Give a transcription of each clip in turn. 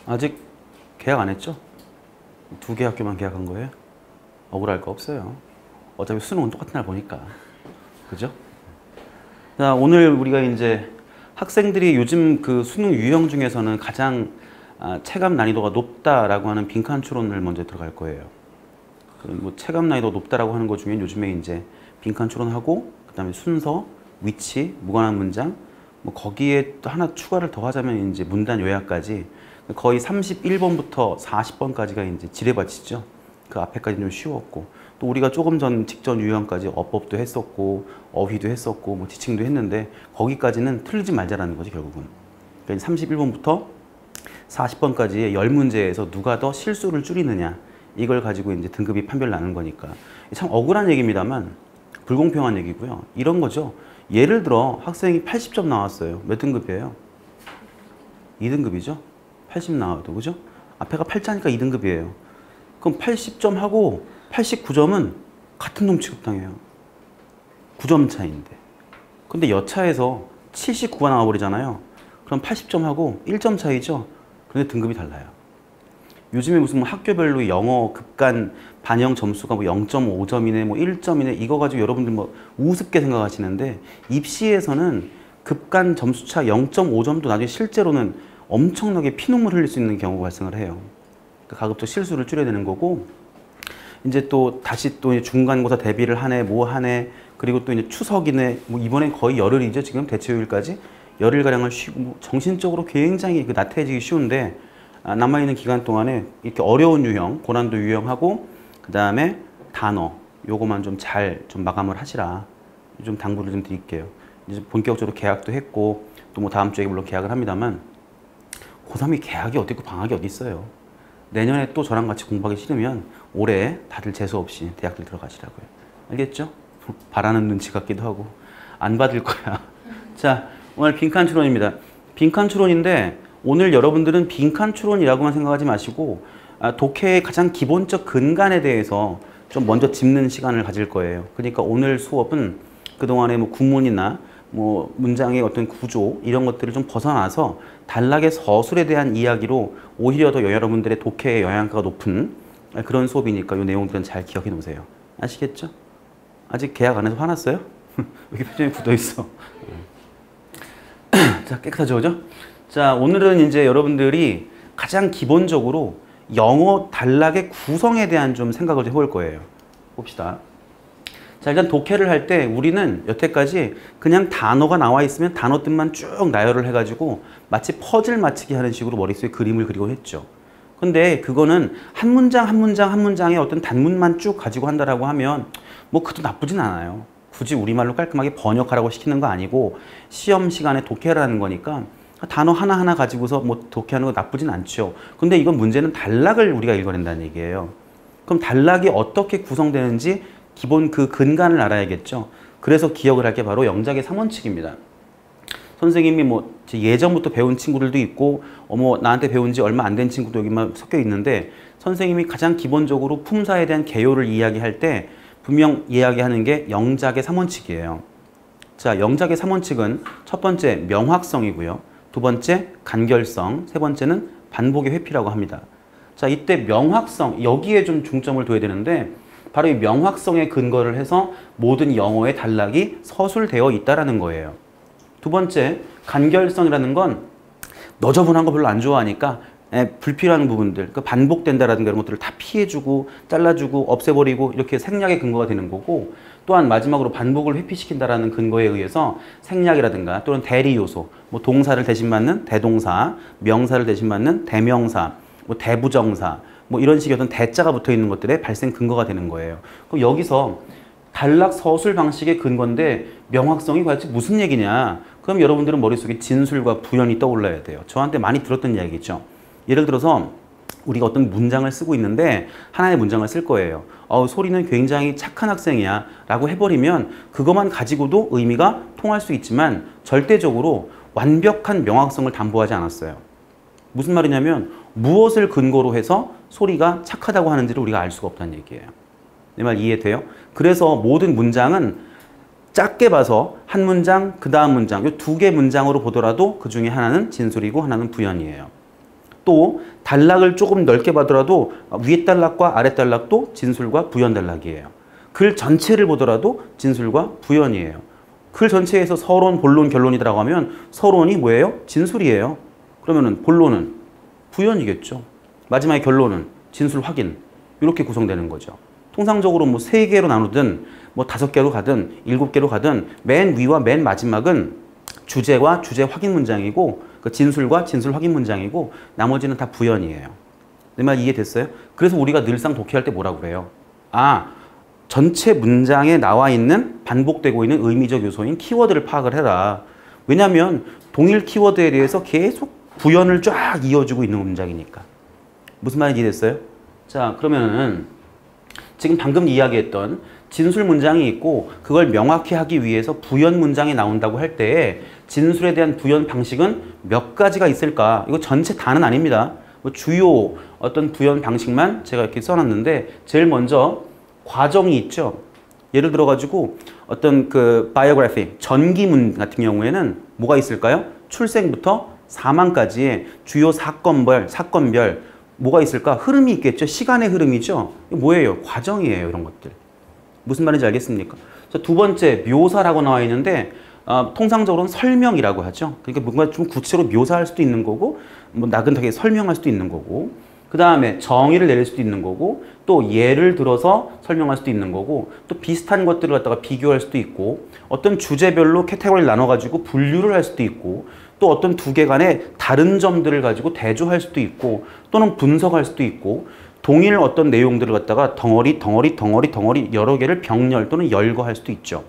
아직 계약 안 했죠? 2개 학교만 계약한 거예요? 억울할 거 없어요. 어차피 수능은 똑같은 날 보니까. 그죠? 자, 오늘 우리가 이제 학생들이 요즘 그 수능 유형 중에서는 가장 체감 난이도가 높다라고 하는 빈칸 추론을 먼저 들어갈 거예요. 뭐 체감 난이도가 높다라고 하는 것 중에 요즘에 이제 빈칸 추론하고 그다음에 순서, 위치, 무관한 문장, 뭐 거기에 또 하나 추가를 더 하자면 이제 문단 요약까지 거의 31번부터 40번까지가 이제 지뢰밭이죠. 그 앞에까지 좀 쉬웠고 또 우리가 조금 전 직전 유형까지 어법도 했었고 어휘도 했었고 뭐 지칭도 했는데 거기까지는 틀리지 말자라는 거지 결국은. 그러니까 31번부터 40번까지의 10문제에서 누가 더 실수를 줄이느냐 이걸 가지고 이제 등급이 판별 나는 거니까 참 억울한 얘기입니다만 불공평한 얘기고요. 이런 거죠. 예를 들어 학생이 80점 나왔어요. 몇 등급이에요? 2등급이죠. 80 나와도 그죠? 앞에가 8자니까 2등급이에요. 그럼 80점 하고 89점은 같은 놈 취급당해요. 9점 차이인데. 근데 여차에서 79가 나와버리잖아요. 그럼 80점하고 1점 차이죠. 근데 등급이 달라요. 요즘에 무슨 뭐 학교별로 영어 급간 반영 점수가 뭐 0.5점이네 뭐 1점이네 이거 가지고 여러분들 뭐 우습게 생각하시는데 입시에서는 급간 점수차 0.5점도 나중에 실제로는 엄청나게 피눈물 흘릴 수 있는 경우가 발생을 해요. 가급적 실수를 줄여야 되는 거고 이제 또 다시 또 중간고사 대비를 하네 뭐 하네 그리고 또 이제 추석이네 뭐 이번엔 거의 열흘이죠. 지금 대체휴일까지 열흘가량을 쉬고 뭐 정신적으로 굉장히 나태해지기 쉬운데 남아있는 기간 동안에 이렇게 어려운 유형, 고난도 유형하고 그 다음에 단어 요거만 좀 잘 좀 마감을 하시라 좀 당부를 좀 드릴게요. 이제 본격적으로 계약도 했고 또 뭐 다음 주에 물론 계약을 합니다만 고3이 계약이 어디 있고 방학이 어디 있어요. 내년에 또 저랑 같이 공부하기 싫으면 올해 다들 재수 없이 대학들 들어가시라고요. 알겠죠? 바라는 눈치 같기도 하고 안 받을 거야. 자, 오늘 빈칸 추론입니다. 빈칸 추론인데 오늘 여러분들은 빈칸 추론이라고만 생각하지 마시고 독해의 가장 기본적 근간에 대해서 좀 먼저 짚는 시간을 가질 거예요. 그러니까 오늘 수업은 그동안의 뭐 구문이나 뭐 문장의 어떤 구조 이런 것들을 좀 벗어나서 단락의 서술에 대한 이야기로 오히려 더 여러분들의 독해의 영양가가 높은 그런 수업이니까 이 내용들은 잘 기억해 놓으세요. 아시겠죠? 아직 계약 안 해서 화났어요? 왜 이렇게 표정이 굳어 있어? 자, 깨끗하죠, 그죠? 자, 오늘은 이제 여러분들이 가장 기본적으로 영어 단락의 구성에 대한 좀 생각을 좀 해볼 거예요. 봅시다. 자, 일단 독해를 할 때 우리는 여태까지 그냥 단어가 나와 있으면 단어 뜻만 쭉 나열을 해가지고 마치 퍼즐 맞추기 하는 식으로 머릿속에 그림을 그리고 했죠. 근데 그거는 한 문장 한 문장 한 문장의 어떤 단문만 쭉 가지고 한다라고 하면 뭐 그것도 나쁘진 않아요. 굳이 우리말로 깔끔하게 번역하라고 시키는 거 아니고 시험 시간에 독해라는 거니까 단어 하나하나 가지고서 뭐 독해하는 거 나쁘진 않죠. 근데 이건 문제는 단락을 우리가 읽어낸다는 얘기예요. 그럼 단락이 어떻게 구성되는지 기본 그 근간을 알아야겠죠. 그래서 기억을 할 게 바로 영작의 3원칙입니다. 선생님이 뭐 예전부터 배운 친구들도 있고 뭐 나한테 배운 지 얼마 안 된 친구도 여기만 섞여 있는데 선생님이 가장 기본적으로 품사에 대한 개요를 이야기할 때 분명 이야기하는 게 영작의 3원칙이에요. 자, 영작의 3원칙은 첫 번째 명확성이고요. 두 번째 간결성, 세 번째는 반복의 회피라고 합니다. 자, 이때 명확성, 여기에 좀 중점을 둬야 되는데 바로 이 명확성에 근거를 해서 모든 영어의 단락이 서술되어 있다라는 거예요. 두 번째, 간결성이라는 건 너저분한 거 별로 안 좋아하니까 불필요한 부분들, 그 반복된다라든가 이런 것들을 다 피해주고 잘라주고 없애버리고 이렇게 생략의 근거가 되는 거고 또한 마지막으로 반복을 회피시킨다라는 근거에 의해서 생략이라든가 또는 대리 요소, 뭐 동사를 대신 받는 대동사, 명사를 대신 받는 대명사, 뭐 대부정사 뭐 이런 식의 어떤 대자가 붙어 있는 것들의 발생 근거가 되는 거예요. 그럼 여기서 단락 서술 방식의 근거인데 명확성이 과연 무슨 얘기냐? 그럼 여러분들은 머릿속에 진술과 부연이 떠올라야 돼요. 저한테 많이 들었던 이야기죠. 예를 들어서 우리가 어떤 문장을 쓰고 있는데 하나의 문장을 쓸 거예요. 소리는 굉장히 착한 학생이야 라고 해버리면 그것만 가지고도 의미가 통할 수 있지만 절대적으로 완벽한 명확성을 담보하지 않았어요. 무슨 말이냐면 무엇을 근거로 해서 소리가 착하다고 하는지를 우리가 알 수가 없다는 얘기예요. 내 말 이해돼요? 그래서 모든 문장은 작게 봐서 한 문장, 그 다음 문장, 이 두 개 문장으로 보더라도 그 중에 하나는 진술이고 하나는 부연이에요. 또 단락을 조금 넓게 봐더라도 위에 단락과 아래 단락도 진술과 부연 단락이에요. 글 전체를 보더라도 진술과 부연이에요. 글 전체에서 서론, 본론, 결론이 들어가면 서론이 뭐예요? 진술이에요. 그러면은 본론은 부연이겠죠. 마지막에 결론은 진술 확인. 이렇게 구성되는 거죠. 통상적으로 뭐 3개로 나누든 뭐 5개로 가든 7개로 가든 맨 위와 맨 마지막은 주제와 주제 확인 문장이고 그 진술과 진술 확인 문장이고 나머지는 다 부연이에요. 내 말 이해됐어요? 그래서 우리가 늘상 독해할 때 뭐라고 그래요? 아, 전체 문장에 나와 있는 반복되고 있는 의미적 요소인 키워드를 파악을 해라. 왜냐하면 동일 키워드에 대해서 계속 부연을 쫙 이어주고 있는 문장이니까. 무슨 말인지 이해됐어요? 자, 그러면은 지금 방금 이야기했던 진술 문장이 있고 그걸 명확히 하기 위해서 부연 문장이 나온다고 할 때 진술에 대한 부연 방식은 몇 가지가 있을까? 이거 전체 다는 아닙니다. 뭐 주요 어떤 부연 방식만 제가 이렇게 써놨는데 제일 먼저 과정이 있죠. 예를 들어가지고 어떤 그 바이오그래피, 전기문 같은 경우에는 뭐가 있을까요? 출생부터 사망까지의 주요 사건별 뭐가 있을까? 흐름이 있겠죠. 시간의 흐름이죠. 이거 뭐예요? 과정이에요. 이런 것들. 무슨 말인지 알겠습니까? 자, 두 번째 묘사라고 나와 있는데 통상적으로는 설명이라고 하죠. 그러니까 뭔가 좀 구체로 묘사할 수도 있는 거고 뭐 나긋하게 설명할 수도 있는 거고 그 다음에 정의를 내릴 수도 있는 거고 또 예를 들어서 설명할 수도 있는 거고 또 비슷한 것들을 갖다가 비교할 수도 있고 어떤 주제별로 캐테고리를 나눠가지고 분류를 할 수도 있고 또 어떤 두 개 간의 다른 점들을 가지고 대조할 수도 있고 또는 분석할 수도 있고 동일 어떤 내용들을 갖다가 덩어리 여러 개를 병렬 또는 열거할 수도 있죠.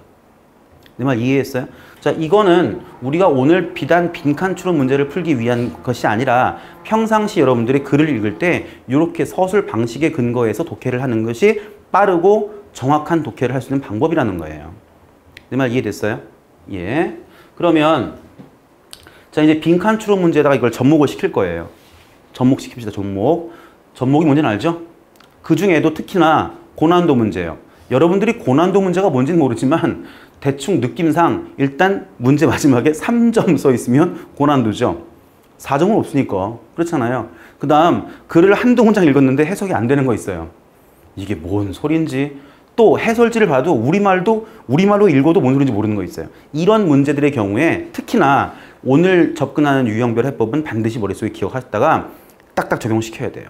내 말 이해했어요? 자, 이거는 우리가 오늘 비단 빈칸 추론 문제를 풀기 위한 것이 아니라 평상시 여러분들이 글을 읽을 때 이렇게 서술 방식에 근거해서 독해를 하는 것이 빠르고 정확한 독해를 할 수 있는 방법이라는 거예요. 내 말 이해됐어요? 예. 그러면 자, 이제 빈칸 추론 문제에다가 이걸 접목을 시킬 거예요. 접목 시킵시다. 접목이 뭔지는 알죠? 그 중에도 특히나 고난도 문제예요. 여러분들이 고난도 문제가 뭔지는 모르지만 대충 느낌상 일단 문제 마지막에 3점 써 있으면 고난도죠. 4점은 없으니까. 그렇잖아요. 그 다음 글을 한두 문장 읽었는데 해석이 안 되는 거 있어요. 이게 뭔 소린지 또 해설지를 봐도 우리말로 읽어도 뭔 소린지 모르는 거 있어요. 이런 문제들의 경우에 특히나 오늘 접근하는 유형별 해법은 반드시 머릿속에 기억하셨다가 딱딱 적용시켜야 돼요.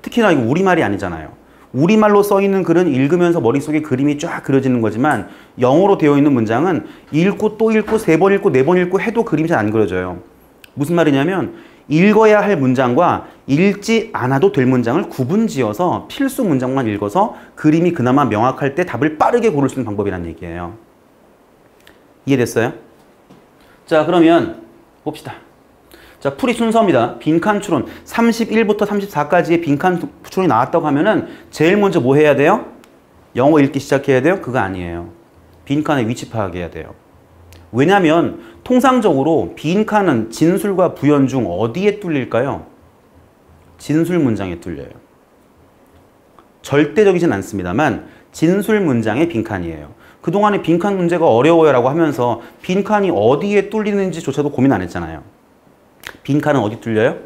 특히나 이거 우리말이 아니잖아요. 우리말로 써있는 글은 읽으면서 머릿속에 그림이 쫙 그려지는 거지만 영어로 되어 있는 문장은 읽고 또 읽고 3번 읽고 4번 읽고 해도 그림이 잘 안 그려져요. 무슨 말이냐면 읽어야 할 문장과 읽지 않아도 될 문장을 구분지어서 필수 문장만 읽어서 그림이 그나마 명확할 때 답을 빠르게 고를 수 있는 방법이라는 얘기예요. 이해됐어요? 자, 그러면 봅시다. 자, 풀이 순서입니다. 빈칸 추론 31부터 34까지의 빈칸 추론이 나왔다고 하면은 제일 먼저 뭐 해야 돼요? 영어 읽기 시작해야 돼요? 그거 아니에요. 빈칸의 위치 파악해야 돼요. 왜냐하면 통상적으로 빈칸은 진술과 부연 중 어디에 뚫릴까요? 진술 문장에 뚫려요. 절대적이진 않습니다만 진술 문장의 빈칸이에요. 그동안에 빈칸 문제가 어려워요 라고 하면서 빈칸이 어디에 뚫리는지조차도 고민 안 했잖아요. 빈칸은 어디 뚫려요?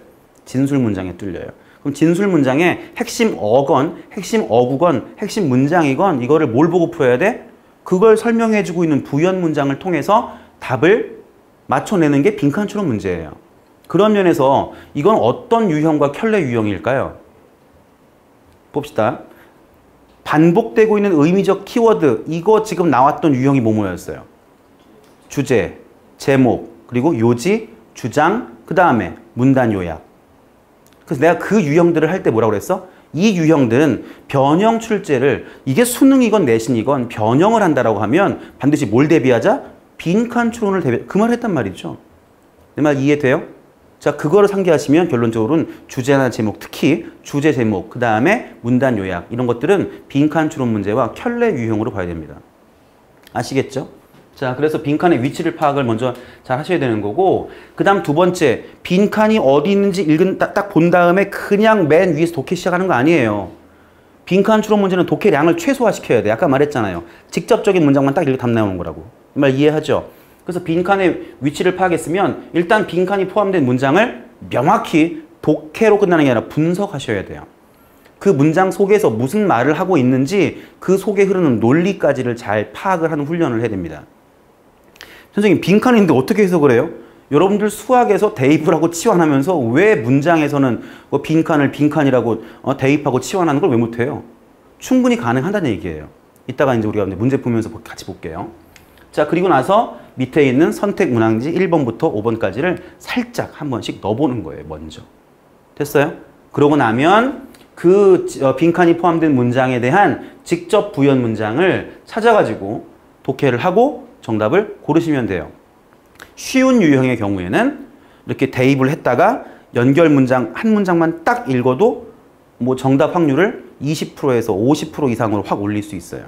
진술 문장에 뚫려요. 그럼 진술 문장의 핵심 어건, 핵심 어구건, 핵심 문장이건 이거를 뭘 보고 풀어야 돼? 그걸 설명해주고 있는 부연 문장을 통해서 답을 맞춰내는 게 빈칸 추론 문제예요. 그런 면에서 이건 어떤 유형과 켤레 유형일까요? 봅시다. 반복되고 있는 의미적 키워드, 이거 지금 나왔던 유형이 뭐였어요? 주제, 제목, 그리고 요지, 주장, 그 다음에 문단 요약. 그래서 내가 그 유형들을 할 때 뭐라고 그랬어? 이 유형들은 변형 출제를 이게 수능이건 내신이건 변형을 한다라고 하면 반드시 뭘 대비하자? 빈칸 추론을 대비, 그 말 했단 말이죠. 내 말 이해돼요? 자, 그거를 상기하시면 결론적으로는 주제나 제목, 특히 주제 제목, 그 다음에 문단 요약 이런 것들은 빈칸 추론 문제와 켤레 유형으로 봐야 됩니다. 아시겠죠? 자, 그래서 빈칸의 위치를 파악을 먼저 잘 하셔야 되는 거고 그 다음 두 번째, 빈칸이 어디 있는지 딱 본 다음에 그냥 맨 위에서 독해 시작하는 거 아니에요. 빈칸 추론 문제는 독해량을 최소화시켜야 돼. 아까 말했잖아요. 직접적인 문장만 딱 읽고 답 나오는 거라고. 이 말 이해하죠? 그래서 빈칸의 위치를 파악했으면 일단 빈칸이 포함된 문장을 명확히 독해로 끝나는 게 아니라 분석하셔야 돼요. 그 문장 속에서 무슨 말을 하고 있는지 그 속에 흐르는 논리까지를 잘 파악을 하는 훈련을 해야 됩니다. 선생님, 빈칸인데 어떻게 해석을 해요? 여러분들 수학에서 대입을 하고 치환하면서 왜 문장에서는 뭐 빈칸이라고 대입하고 치환하는 걸 왜 못해요? 충분히 가능하다는 얘기예요. 이따가 이제 우리가 문제 보면서 같이 볼게요. 자, 그리고 나서 밑에 있는 선택 문항지 1번부터 5번까지를 살짝 한 번씩 넣어보는 거예요, 먼저. 됐어요? 그러고 나면 그 빈칸이 포함된 문장에 대한 직접 부연 문장을 찾아가지고 독해를 하고 정답을 고르시면 돼요. 쉬운 유형의 경우에는 이렇게 대입을 했다가 연결 문장 한 문장만 딱 읽어도 뭐 정답 확률을 20%에서 50% 이상으로 확 올릴 수 있어요.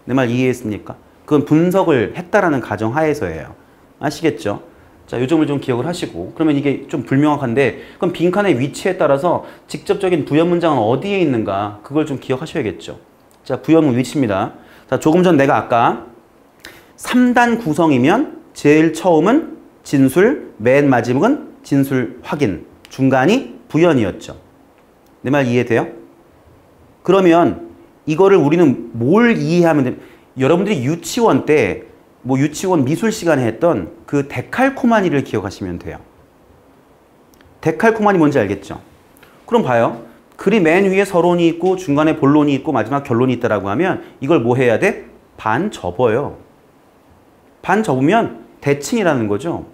내 말 이해했습니까? 그건 분석을 했다라는 가정하에서예요. 아시겠죠? 자, 요 점을 좀 기억을 하시고, 그러면 이게 좀 불명확한데, 그럼 빈칸의 위치에 따라서 직접적인 부연 문장은 어디에 있는가? 그걸 좀 기억하셔야겠죠. 자, 부연 위치입니다. 자, 조금 전 내가 아까 3단 구성이면 제일 처음은 진술, 맨 마지막은 진술 확인, 중간이 부연이었죠. 내 말 이해돼요? 그러면 이거를 우리는 뭘 이해하면 돼? 여러분들이 유치원 때 뭐 유치원 미술 시간에 했던 그 데칼코마니를 기억하시면 돼요. 데칼코마니 뭔지 알겠죠? 그럼 봐요. 글이 맨 위에 서론이 있고 중간에 본론이 있고 마지막 결론이 있다라고 하면 이걸 뭐 해야 돼? 반 접어요. 반 접으면 대칭이라는 거죠.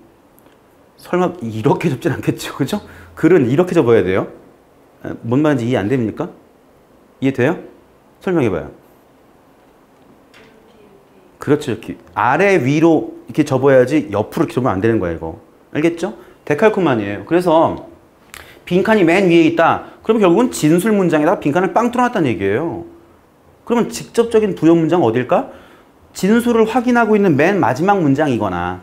설마 이렇게 접진 않겠죠? 그죠? 글은 이렇게 접어야 돼요. 뭔 말인지 이해 안 됩니까? 이해돼요? 설명해봐요. 그렇죠. 이렇게 아래 위로 이렇게 접어야지 옆으로 이렇게 접으면 안 되는 거예요, 이거. 알겠죠? 데칼코마니예요. 그래서 빈칸이 맨 위에 있다. 그러면 결국은 진술 문장에다가 빈칸을 빵 뚫어놨다는 얘기예요. 그러면 직접적인 부연 문장 어딜까? 진술을 확인하고 있는 맨 마지막 문장이거나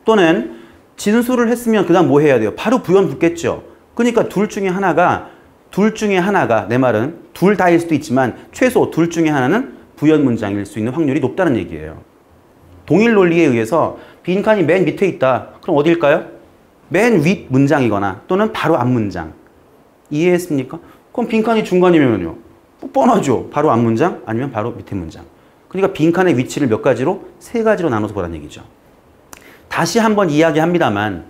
또는 진술을 했으면 그 다음 뭐 해야 돼요? 바로 부연 붙겠죠. 그러니까 둘 중에 하나가 내 말은 둘 다일 수도 있지만 최소 둘 중에 하나는 부연 문장일 수 있는 확률이 높다는 얘기예요. 동일 논리에 의해서 빈칸이 맨 밑에 있다. 그럼 어딜까요? 맨 윗 문장이거나 또는 바로 앞 문장. 이해했습니까? 그럼 빈칸이 중간이면요. 뻔하죠. 바로 앞 문장 아니면 바로 밑에 문장. 그러니까 빈칸의 위치를 몇 가지로? 3가지로 나눠서 보라는 얘기죠. 다시 한번 이야기합니다만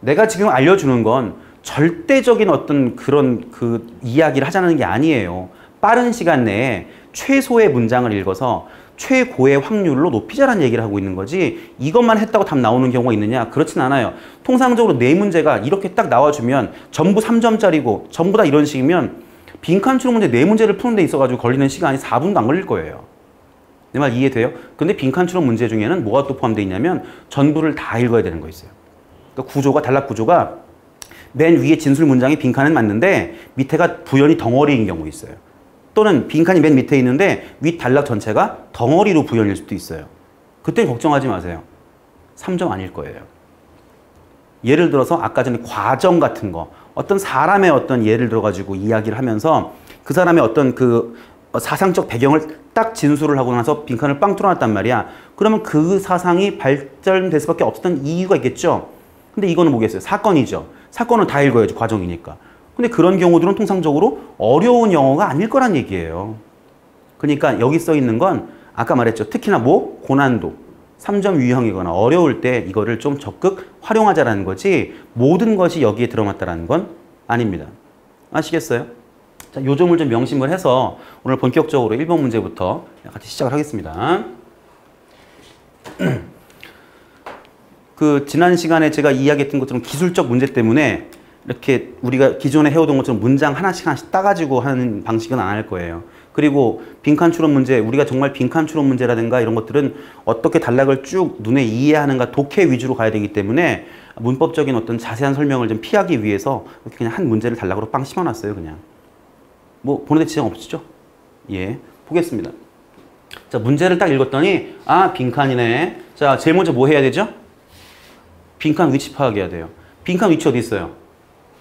내가 지금 알려주는 건 절대적인 어떤 그런 그 이야기를 하자는 게 아니에요. 빠른 시간 내에 최소의 문장을 읽어서 최고의 확률로 높이자라는 얘기를 하고 있는 거지 이것만 했다고 답 나오는 경우가 있느냐? 그렇진 않아요. 통상적으로 4문제가 이렇게 딱 나와주면 전부 3점짜리고 전부 다 이런 식이면 빈칸 추론 문제 4문제를 푸는 데 있어가지고 걸리는 시간이 4분도 안 걸릴 거예요. 내 말 이해돼요? 근데 빈칸 추론 문제 중에는 뭐가 또 포함되어 있냐면 전부를 다 읽어야 되는 거 있어요. 그러니까 구조가 단락 구조가 맨 위에 진술 문장이 빈칸은 맞는데 밑에가 부연이 덩어리인 경우 있어요. 또는 빈칸이 맨 밑에 있는데 윗 단락 전체가 덩어리로 부연일 수도 있어요. 그때 걱정하지 마세요. 3점 아닐 거예요. 예를 들어서 아까 전에 과정 같은 거 어떤 사람의 어떤 예를 들어가지고 이야기를 하면서 그 사람의 어떤 그 사상적 배경을 딱 진술을 하고 나서 빈칸을 빵 뚫어놨단 말이야. 그러면 그 사상이 발전될 수밖에 없었던 이유가 있겠죠. 근데 이거는 뭐겠어요? 사건이죠. 사건은 다 읽어야지, 과정이니까. 근데 그런 경우들은 통상적으로 어려운 영어가 아닐 거란 얘기예요. 그러니까 여기 써 있는 건 아까 말했죠. 특히나 뭐 고난도, 3점 유형이거나 어려울 때 이거를 좀 적극 활용하자라는 거지 모든 것이 여기에 들어맞다라는 건 아닙니다. 아시겠어요? 자, 요 점을 좀 명심을 해서 오늘 본격적으로 1번 문제부터 같이 시작을 하겠습니다. 그 지난 시간에 제가 이야기했던 것처럼 기술적 문제 때문에 이렇게 우리가 기존에 해오던 것처럼 문장 하나씩 따가지고 하는 방식은 안 할 거예요. 그리고 빈칸 추론 문제, 우리가 정말 빈칸 추론 문제라든가 이런 것들은 어떻게 단락을 쭉 눈에 이해하는가 독해 위주로 가야 되기 때문에 문법적인 어떤 자세한 설명을 좀 피하기 위해서 이렇게 그냥 한 문제를 단락으로 빵 심어놨어요, 그냥. 뭐 보는 데 지장 없으시죠? 예, 보겠습니다. 자, 문제를 딱 읽었더니 아, 빈칸이네. 자, 제일 먼저 뭐 해야 되죠? 빈칸 위치 파악해야 돼요. 빈칸 위치 어디 있어요?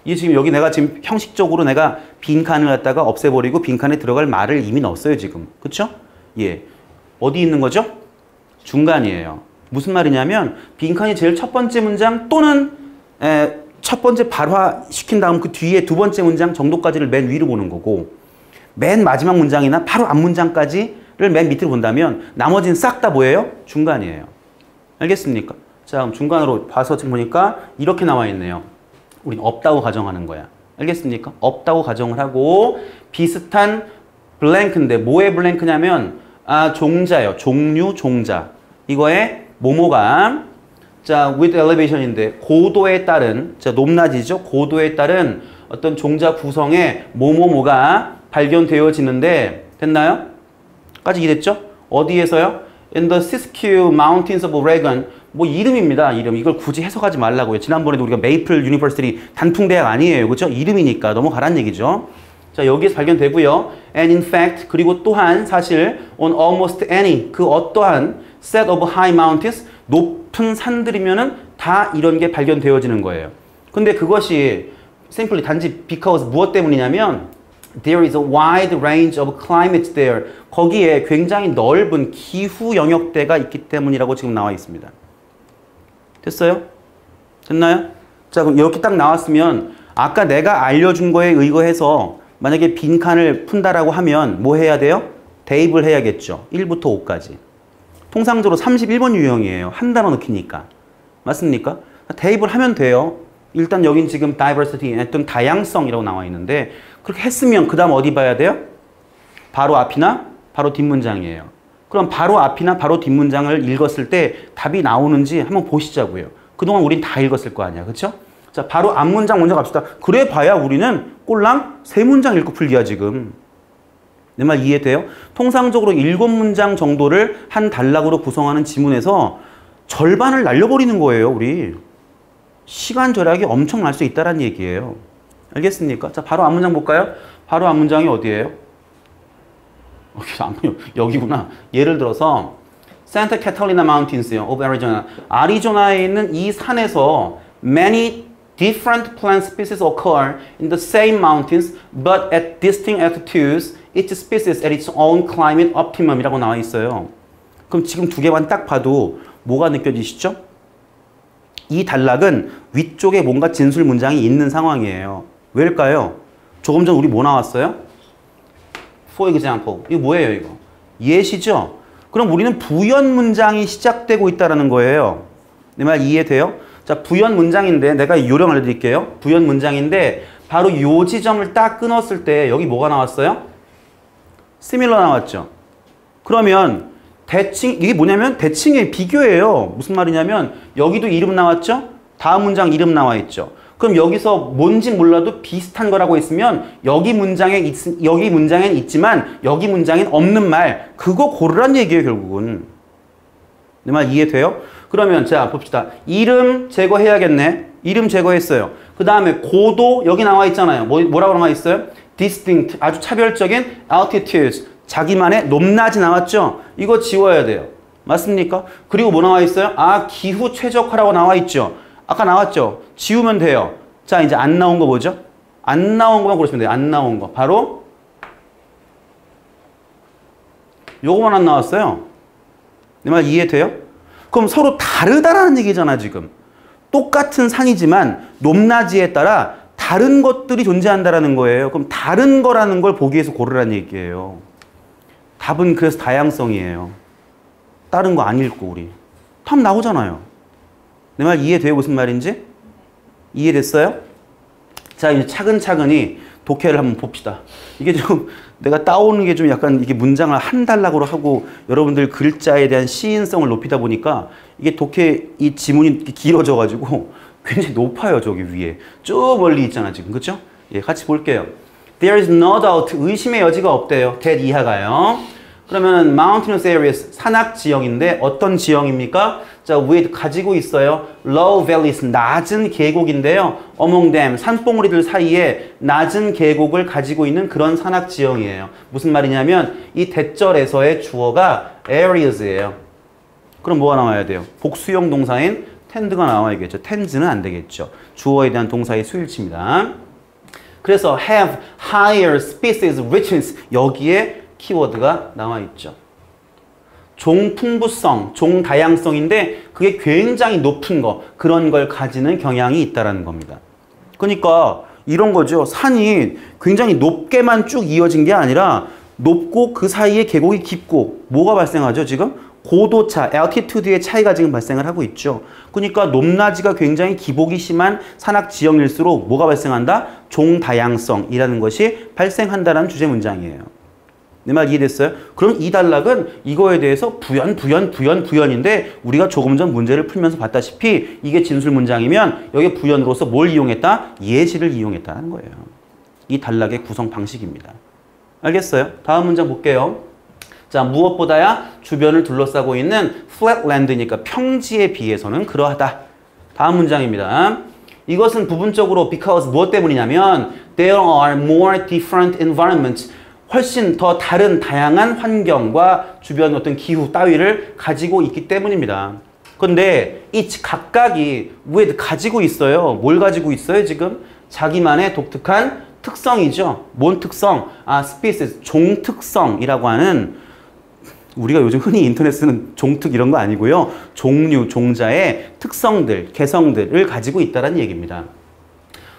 이 지금 여기 내가 지금 형식적으로 내가 빈칸을 갖다가 없애버리고 빈칸에 들어갈 말을 이미 넣었어요, 지금. 그쵸? 예. 어디 있는 거죠? 중간이에요. 무슨 말이냐면 빈칸이 제일 첫 번째 문장 또는 첫 번째 발화시킨 다음 그 뒤에 두 번째 문장 정도까지를 맨 위로 보는 거고 맨 마지막 문장이나 바로 앞 문장까지를 맨 밑으로 본다면 나머지는 싹 다 뭐예요? 중간이에요. 알겠습니까? 자, 그럼 중간으로 봐서 지금 보니까 이렇게 나와 있네요. 우린 없다고 가정하는 거야. 알겠습니까? 없다고 가정을 하고 비슷한 블랭크인데 뭐의 블랭크냐면 종자예요. 종류, 종자. 이거에 뭐뭐가 자, with elevation인데 고도에 따른 자, 높낮이죠. 고도에 따른 어떤 종자 구성에 뭐뭐뭐가 발견되어지는데 됐나요? 까지 이해됐죠? 어디에서요? In the Siskiyou Mountains of Oregon. 뭐 이름입니다. 이름. 이걸 굳이 해석하지 말라고요. 지난번에도 우리가 메이플 유니버시티 단풍대학 아니에요. 그렇죠? 이름이니까 넘어가란 얘기죠. 자, 여기에서 발견되고요. And in fact, 그리고 또한 사실 on almost any 그 어떠한 set of high mountains 높은 산들이면은 다 이런 게 발견되어지는 거예요. 근데 그것이 simply 단지 because 무엇 때문이냐면 there is a wide range of climates there. 거기에 굉장히 넓은 기후 영역대가 있기 때문이라고 지금 나와 있습니다. 됐어요? 됐나요? 자, 그럼 이렇게 딱 나왔으면 아까 내가 알려준 거에 의거해서 만약에 빈칸을 푼다라고 하면 뭐 해야 돼요? 대입을 해야겠죠. 1부터 5까지. 통상적으로 31번 유형이에요. 한 단어 넣기니까. 맞습니까? 대입을 하면 돼요. 일단 여긴 지금 diversity, 어떤 다양성이라고 나와 있는데 그렇게 했으면 그 다음 어디 봐야 돼요? 바로 앞이나 바로 뒷문장이에요. 그럼 바로 앞이나 바로 뒷문장을 읽었을 때 답이 나오는지 한번 보시자고요. 그동안 우린 다 읽었을 거 아니야. 그렇죠? 자, 바로 앞 문장 먼저 갑시다. 그래 봐야 우리는 꼴랑 3문장 읽고 풀기야 지금. 내 말 이해돼요? 통상적으로 7문장 정도를 한 단락으로 구성하는 지문에서 절반을 날려버리는 거예요, 우리. 시간 절약이 엄청 날 수 있다는 얘기예요. 알겠습니까? 자, 바로 앞 문장 볼까요? 바로 앞 문장이 어디예요? 여기구나. 예를 들어서 Santa Catalina Mountains요, of Arizona. 아리조나에 있는 이 산에서 many different plant species occur in the same mountains, but at distinct altitudes. Each species at its own climate optimum이라고 나와 있어요. 그럼 지금 두 개만 딱 봐도 뭐가 느껴지시죠? 이 단락은 위쪽에 뭔가 진술 문장이 있는 상황이에요. 왜일까요? 조금 전 우리 뭐 나왔어요? For example. 이거 뭐예요, 이거? 예시죠? 그럼 우리는 부연 문장이 시작되고 있다는 거예요. 내 말 이해돼요? 자, 부연 문장인데 내가 요령 알려드릴게요. 부연 문장인데 바로 요 지점을 딱 끊었을 때 여기 뭐가 나왔어요? similar 나왔죠. 그러면 대칭, 이게 뭐냐면 대칭의 비교예요. 무슨 말이냐면 여기도 이름 나왔죠? 다음 문장 이름 나와 있죠. 그럼 여기서 뭔지 몰라도 비슷한 거라고 했으면 여기 문장엔 있지만 여기 문장엔 없는 말 그거 고르란 얘기예요, 결국은. 내 말 이해돼요? 그러면 자, 봅시다. 이름 제거해야겠네. 이름 제거했어요. 그 다음에 고도 여기 나와 있잖아요. 뭐라고 나와 있어요? distinct, 아주 차별적인 altitudes, 자기만의 높낮이 나왔죠? 이거 지워야 돼요. 맞습니까? 그리고 뭐 나와 있어요? 기후 최적화라고 나와 있죠? 아까 나왔죠? 지우면 돼요. 자, 이제 안 나온 거 뭐죠? 안 나온 것만 고르시면 돼요. 안 나온 거. 바로 요거만 안 나왔어요. 내 말 이해돼요? 그럼 서로 다르다라는 얘기잖아, 지금. 똑같은 산이지만 높낮이에 따라 다른 것들이 존재한다라는 거예요. 그럼 다른 거라는 걸 보기 위해서 고르라는 얘기예요. 답은 그래서 다양성이에요. 다른 거 안 읽고 우리. 답 나오잖아요. 내 말 이해돼요? 무슨 말인지? 이해됐어요? 자, 이제 차근차근히 독해를 한번 봅시다. 이게 좀 내가 따오는 게 좀 약간 이게 문장을 한 단락으로 하고 여러분들 글자에 대한 시인성을 높이다 보니까 이게 독해 이 지문이 길어져 가지고 굉장히 높아요, 저기 위에. 저 멀리 있잖아, 지금. 그쵸? 예, 같이 볼게요. There is no doubt. 의심의 여지가 없대요. that 이하가요. 그러면 mountainous areas, 산악 지형인데 어떤 지형입니까? 자, with 가지고 있어요. low valleys, 낮은 계곡인데요. among them, 산봉우리들 사이에 낮은 계곡을 가지고 있는 그런 산악 지형이에요. 무슨 말이냐면 이 대절에서의 주어가 areas예요. 그럼 뭐가 나와야 돼요? 복수형 동사인 tend가 나와야겠죠. tend는 안 되겠죠. 주어에 대한 동사의 수일치입니다. 그래서 have higher species richness 여기에 키워드가 나와 있죠. 종풍부성, 종다양성인데 그게 굉장히 높은 거 그런 걸 가지는 경향이 있다는 겁니다. 그러니까 이런 거죠. 산이 굉장히 높게만 쭉 이어진 게 아니라 높고 그 사이에 계곡이 깊고 뭐가 발생하죠, 지금? 고도차, altitude의 차이가 지금 발생을 하고 있죠. 그러니까 높낮이가 굉장히 기복이 심한 산악 지형일수록 뭐가 발생한다? 종다양성이라는 것이 발생한다는 주제 문장이에요. 내 말 이해됐어요? 그럼 이 단락은 이거에 대해서 부연인데 우리가 조금 전 문제를 풀면서 봤다시피 이게 진술 문장이면 여기 부연으로서 뭘 이용했다? 예시를 이용했다는 거예요. 이 단락의 구성 방식입니다. 알겠어요? 다음 문장 볼게요. 자, 무엇보다야 주변을 둘러싸고 있는 flatland니까 평지에 비해서는 그러하다. 다음 문장입니다. 이것은 부분적으로 because 무엇 때문이냐면 there are more different environments. 훨씬 더 다른 다양한 환경과 주변 어떤 기후 따위를 가지고 있기 때문입니다. 그런데 이 각각이 왜 가지고 있어요? 뭘 가지고 있어요, 지금? 자기만의 독특한 특성이죠. 뭔 특성? species, 종특성이라고 하는 우리가 요즘 흔히 인터넷 쓰는 종특 이런 거 아니고요. 종류, 종자의 특성들, 개성들을 가지고 있다는 얘기입니다.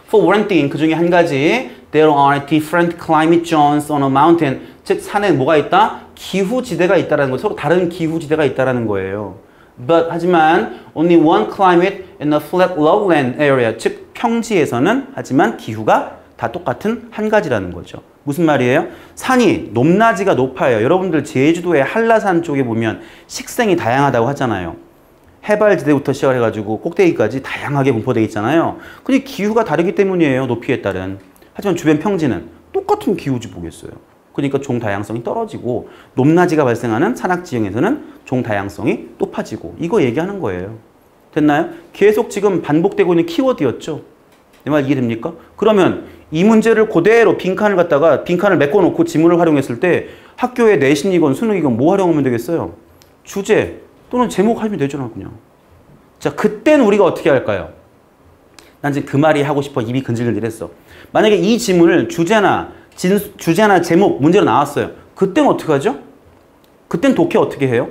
For one thing, 그 중에 한 가지 There are different climate zones on a mountain. 즉, 산에 뭐가 있다? 기후지대가 있다는 거, 서로 다른 기후지대가 있다는 거예요. But, 하지만 only one climate in a flat lowland area. 즉, 평지에서는 하지만 기후가 다 똑같은 한 가지라는 거죠. 무슨 말이에요? 산이 높낮이가 높아요. 여러분들 제주도의 한라산 쪽에 보면 식생이 다양하다고 하잖아요. 해발지대부터 시작해가지고 꼭대기까지 다양하게 분포되어 있잖아요. 근데 기후가 다르기 때문이에요. 높이에 따른. 하지만 주변 평지는 똑같은 기후지 보겠어요. 그러니까 종다양성이 떨어지고 높낮이가 발생하는 산악지형에서는 종다양성이 높아지고 이거 얘기하는 거예요. 됐나요? 계속 지금 반복되고 있는 키워드였죠. 내 말 이해됩니까? 그러면 이 문제를 그대로 빈칸을 메꿔놓고 지문을 활용했을 때 학교에 내신이건 수능이건 뭐 활용하면 되겠어요? 주제 또는 제목 하면 되잖아 그냥. 자, 그땐 우리가 어떻게 할까요? 난 지금 그 말이 하고 싶어. 입이 근질근질했어. 만약에 이 지문을 주제나 제목 문제로 나왔어요. 그땐 어떻게 하죠? 그땐 독해 어떻게 해요?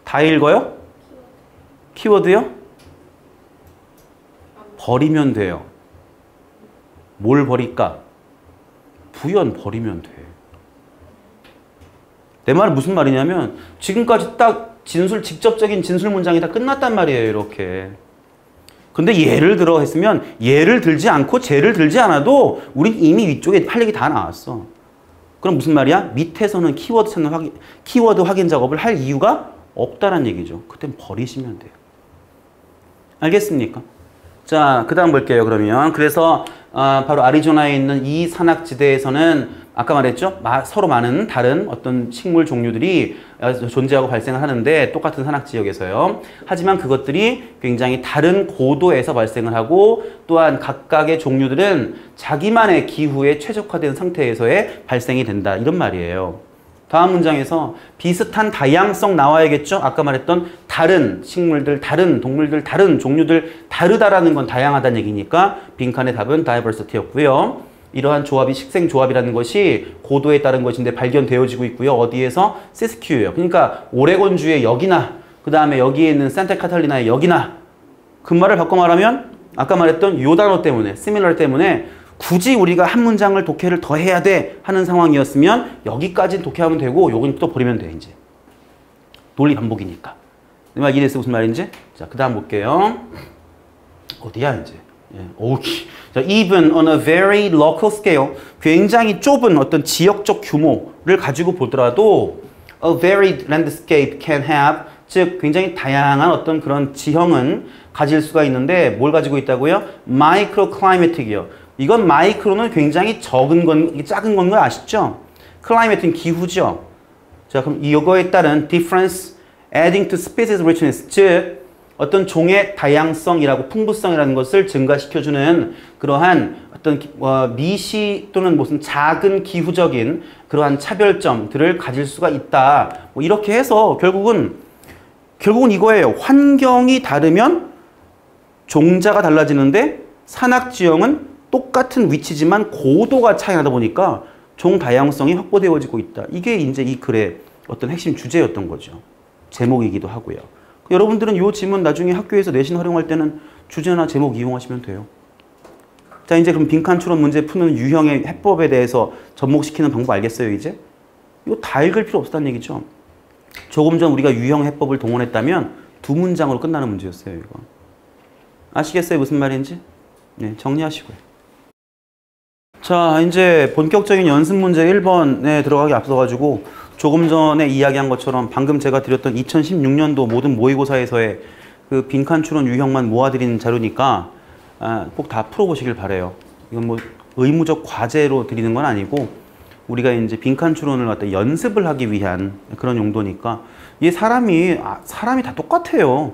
다 읽어요? 키워드요? 버리면 돼요. 뭘 버릴까? 부연 버리면 돼. 내 말은 무슨 말이냐면 지금까지 딱 직접적인 진술 문장이 다 끝났단 말이에요. 이렇게. 근데 예를 들어 했으면 예를 들지 않고 제를 들지 않아도 우린 이미 위쪽에 할 얘기 다 나왔어. 그럼 무슨 말이야? 밑에서는 키워드 확인 작업을 할 이유가 없다는 얘기죠. 그땐 버리시면 돼요. 알겠습니까? 자, 그 다음 볼게요. 그러면 그래서 바로 애리조나에 있는 이 산악지대에서는 아까 말했죠? 서로 많은 다른 어떤 식물 종류들이 존재하고 발생을 하는데 똑같은 산악지역에서요. 하지만 그것들이 굉장히 다른 고도에서 발생을 하고 또한 각각의 종류들은 자기만의 기후에 최적화된 상태에서의 발생이 된다. 이런 말이에요. 다음 문장에서 비슷한 다양성 나와야겠죠? 아까 말했던 다른 식물들, 다른 동물들, 다른 종류들 다르다라는 건 다양하다는 얘기니까 빈칸의 답은 diversity였고요. 이러한 조합이 식생조합이라는 것이 고도에 따른 것인데 발견되어지고 있고요. 어디에서? 시스큐예요. 그러니까 오레곤주의 여기나 그 다음에 여기에 있는 산타카탈리나의 여기나 그 말을 바꿔 말하면 아까 말했던 요 단어 때문에 similar 때문에 굳이 우리가 한 문장을 독해를 더 해야 돼 하는 상황이었으면 여기까지 독해하면 되고 요건 또 버리면 돼 이제. 논리 반복이니까. 내 말 이해됐어? 무슨 말인지? 자, 그 다음 볼게요. 어디야 이제? 예. 오케이. 자, even on a very local scale, 굉장히 좁은 어떤 지역적 규모를 가지고 보더라도 a varied landscape can have, 즉 굉장히 다양한 어떤 그런 지형은 가질 수가 있는데 뭘 가지고 있다고요? microclimatic이요. 이건 마이크로는 굉장히 작은 건 거 아시죠? 클라이메트는 기후죠. 자, 그럼 이거에 따른 difference adding to species richness, 즉 어떤 종의 다양성이라고 풍부성이라는 것을 증가시켜주는 그러한 어떤 미시 또는 무슨 작은 기후적인 그러한 차별점들을 가질 수가 있다. 뭐 이렇게 해서 결국은 이거예요. 환경이 다르면 종자가 달라지는데 산악지형은 똑같은 위치지만 고도가 차이 나다 보니까 종 다양성이 확보되어지고 있다. 이게 이제 이 글의 어떤 핵심 주제였던 거죠. 제목이기도 하고요. 여러분들은 이 지문 나중에 학교에서 내신 활용할 때는 주제나 제목 이용하시면 돼요. 자, 이제 그럼 빈칸 추론 문제 푸는 유형의 해법에 대해서 접목시키는 방법 알겠어요, 이제? 이거 다 읽을 필요 없다는 얘기죠. 조금 전 우리가 유형 해법을 동원했다면 2문장으로 끝나는 문제였어요, 이거. 아시겠어요, 무슨 말인지? 네, 정리하시고요. 자, 이제 본격적인 연습 문제 1번에 들어가기 앞서가지고 조금 전에 이야기한 것처럼 방금 제가 드렸던 2016년도 모든 모의고사에서의 그 빈칸 추론 유형만 모아드린 자료니까 꼭 다 풀어보시길 바래요. 이건 뭐 의무적 과제로 드리는 건 아니고 우리가 이제 빈칸 추론을 갖다 연습을 하기 위한 그런 용도니까 이 사람이 다 똑같아요.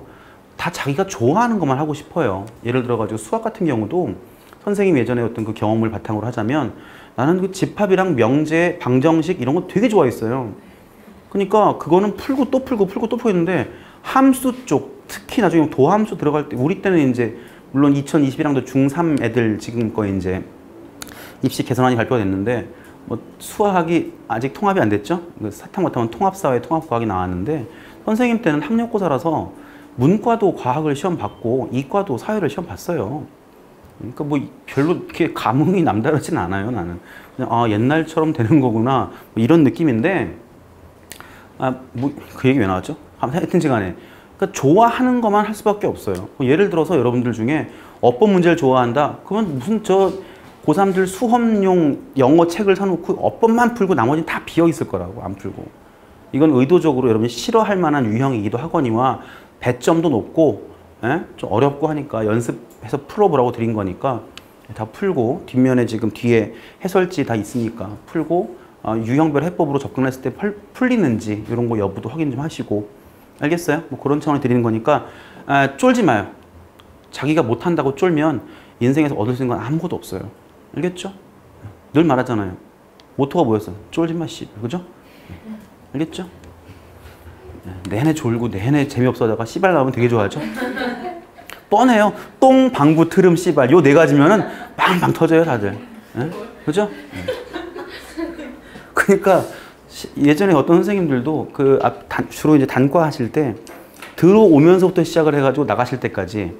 다 자기가 좋아하는 것만 하고 싶어요. 예를 들어가지고 수학 같은 경우도 선생님이 예전에 어떤 그 경험을 바탕으로 하자면 나는 그 집합이랑 명제, 방정식 이런 거 되게 좋아했어요. 그러니까 그거는 풀고 또 풀고 풀고 또 풀고 했는데 함수 쪽, 특히 나중에 도함수 들어갈 때 우리 때는 이제 물론 2021학년도 중3 애들 지금 거 이제 입시 개선안이 발표가 됐는데 뭐 수학이 아직 통합이 안 됐죠. 사탕 못하면 통합사회, 통합과학이 나왔는데 선생님 때는 학력고사라서 문과도 과학을 시험 봤고 이과도 사회를 시험 봤어요. 그러니까 뭐 별로 이렇게 감흥이 남다르진 않아요. 나는 그냥 옛날처럼 되는 거구나 뭐 이런 느낌인데 뭐 그 얘기 왜 나왔죠? 하여튼 시간에 그러니까 좋아하는 것만 할 수밖에 없어요. 예를 들어서 여러분들 중에 어법 문제를 좋아한다. 그러면 무슨 저 고3들 수험용 영어 책을 사놓고 어법만 풀고 나머지는 다 비어 있을 거라고 안 풀고. 이건 의도적으로 여러분이 싫어할 만한 유형이기도 하거니와 배점도 높고 좀 어렵고 하니까 연습해서 풀어보라고 드린 거니까 다 풀고 뒷면에 지금 뒤에 해설지 다 있으니까 풀고 유형별 해법으로 접근했을 때 풀리는지 이런 거 여부도 확인 좀 하시고 알겠어요? 뭐 그런 차원에 드리는 거니까 쫄지 마요. 자기가 못한다고 쫄면 인생에서 얻을 수 있는 건 아무것도 없어요. 알겠죠? 늘 말하잖아요. 모토가 뭐였어? 쫄지 마, 씨. 그죠? 알겠죠? 내내 졸고 내내 재미없어다가 씨발 나오면 되게 좋아하죠? 뻔해요. 똥, 방구, 트름, 씨발. 요 네 가지면은 빵빵 터져요, 다들. 그죠? 그러니까 예전에 어떤 선생님들도 주로 이제 단과 하실 때 들어오면서부터 시작을 해가지고 나가실 때까지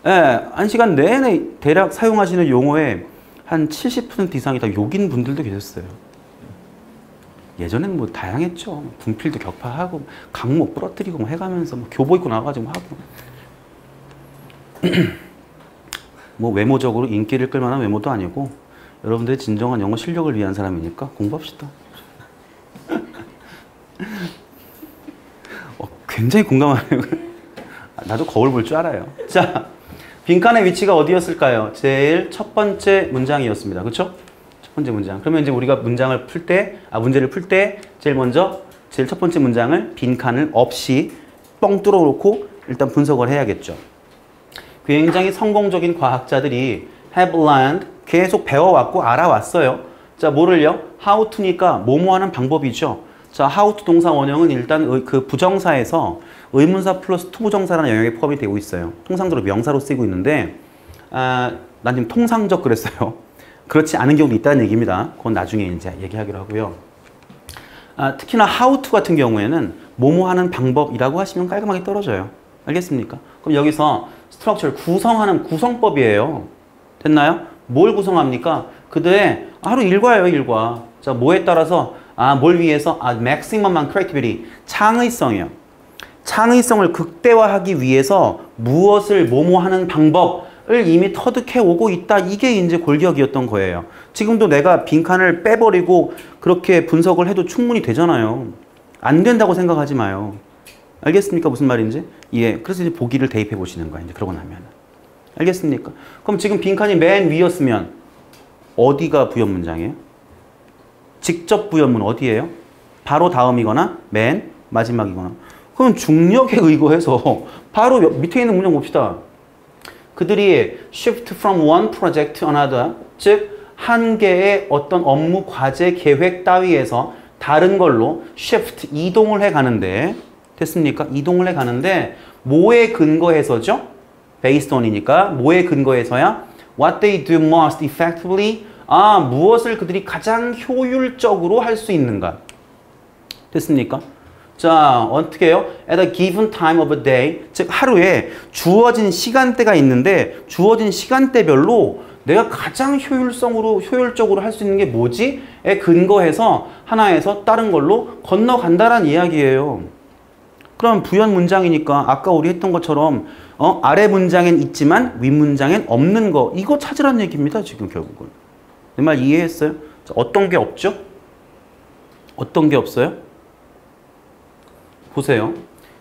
1시간 내내 대략 사용하시는 용어의 한 70% 이상이 다 욕인 분들도 계셨어요. 예전에는 뭐 다양했죠. 분필도 격파하고 강목 부러뜨리고 뭐 해가면서 뭐 교복 입고 나가가지고 뭐 하고 뭐 외모적으로 인기를 끌만한 외모도 아니고 여러분들의 진정한 영어 실력을 위한 사람이니까 공부합시다. 굉장히 공감하네요. 나도 거울 볼 줄 알아요. 자, 빈칸의 위치가 어디였을까요? 제일 첫 번째 문장이었습니다. 그렇죠? 첫 번째 문장. 그러면 이제 우리가 문제를 풀 때 제일 첫 번째 문장을 빈칸을 없이 뻥 뚫어 놓고 일단 분석을 해야겠죠. 굉장히 성공적인 과학자들이 have learned 계속 배워왔고 알아왔어요. 자, 뭐를요? how to니까 뭐뭐 하는 방법이죠. 자, how to 동사 원형은 일단 그 부정사에서 의문사 플러스 투부정사라는 영역에 포함이 되고 있어요. 통상적으로 명사로 쓰이고 있는데 난 지금 통상적 그랬어요. 그렇지 않은 경우도 있다는 얘기입니다. 그건 나중에 이제 얘기하기로 하고요. 특히나 how to 같은 경우에는 뭐뭐 하는 방법이라고 하시면 깔끔하게 떨어져요. 알겠습니까? 그럼 여기서 structure, 구성하는 구성법이에요. 됐나요? 뭘 구성합니까? 그들의 하루 일과예요, 일과. 자, 뭐에 따라서 뭘 위해서? maximum creativity, 창의성이요. 창의성을 극대화하기 위해서 무엇을 뭐뭐 하는 방법을 이미 터득해 오고 있다. 이게 이제 골격이었던 거예요. 지금도 내가 빈칸을 빼버리고 그렇게 분석을 해도 충분히 되잖아요. 안 된다고 생각하지 마요. 알겠습니까? 무슨 말인지? 예. 그래서 이제 보기를 대입해 보시는 거예요. 이제 그러고 나면. 알겠습니까? 그럼 지금 빈칸이 맨 위였으면 어디가 부연 문장이에요? 직접 부연문 어디예요? 바로 다음이거나 맨 마지막이거나. 그럼 중력에 의거해서 바로 밑에 있는 문장 봅시다. 그들이 shift from one project to another, 즉 한 개의 어떤 업무 과제 계획 따위에서 다른 걸로 shift, 이동을 해 가는데 됐습니까? 이동을 해 가는데 뭐에 근거해서죠? based on이니까 뭐에 근거해서야? What they do most effectively, 무엇을 그들이 가장 효율적으로 할 수 있는가? 됐습니까? 자, 어떻게 해요? At a given time of a day, 즉 하루에 주어진 시간대가 있는데 주어진 시간대별로 내가 가장 효율적으로 할 수 있는 게 뭐지? 에 근거해서 하나에서 다른 걸로 건너간다란 이야기예요. 그럼 부연 문장이니까 아까 우리 했던 것처럼 아래 문장엔 있지만 윗 문장엔 없는 거 이거 찾으란 얘기입니다. 지금 결국은. 내 말 이해했어요? 자, 어떤 게 없죠? 어떤 게 없어요? 보세요.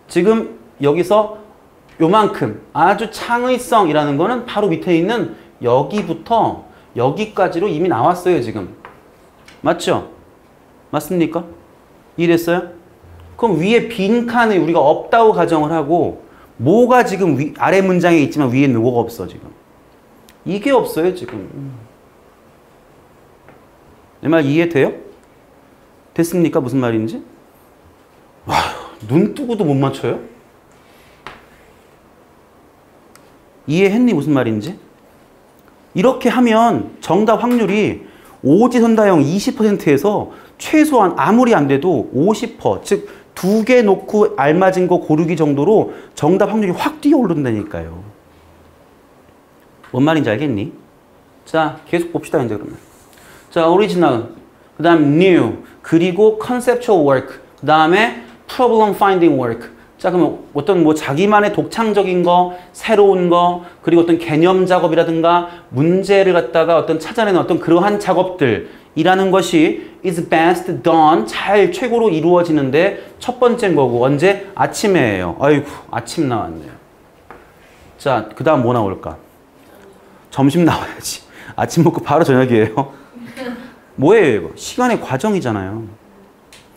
지금 여기서 요만큼 아주 창의성이라는 거는 바로 밑에 있는 여기부터 여기까지로 이미 나왔어요. 지금. 맞죠? 맞습니까? 이해됐어요? 그럼 위에 빈칸을 우리가 없다고 가정을 하고 뭐가 지금 아래 문장에 있지만 위에는 뭐가 없어 지금. 이게 없어요 지금. 내 말 이해돼요? 됐습니까? 무슨 말인지? 와, 눈 뜨고도 못 맞춰요? 이해했니? 무슨 말인지? 이렇게 하면 정답 확률이 오지선다형 20%에서 최소한 아무리 안 돼도 50%, 즉 2개 놓고 알맞은 거 고르기 정도로 정답 확률이 확 뛰어오른다니까요. 뭔 말인지 알겠니? 자, 계속 봅시다 이제 그러면. 자, 오리지널, 그 다음 new, 그리고 conceptual work, 그 다음에 problem finding work. 자, 그러면 어떤 뭐 자기만의 독창적인 거, 새로운 거, 그리고 어떤 개념 작업이라든가 문제를 갖다가 어떤 찾아내는 어떤 그러한 작업들이라는 것이 is best done, 잘 최고로 이루어지는데 첫 번째인 거고 언제? 아침에예요. 아이고, 아침 나왔네요. 자, 그 다음 뭐 나올까? 점심 나와야지. 아침 먹고 바로 저녁이에요. 뭐예요 이거? 시간의 과정이잖아요.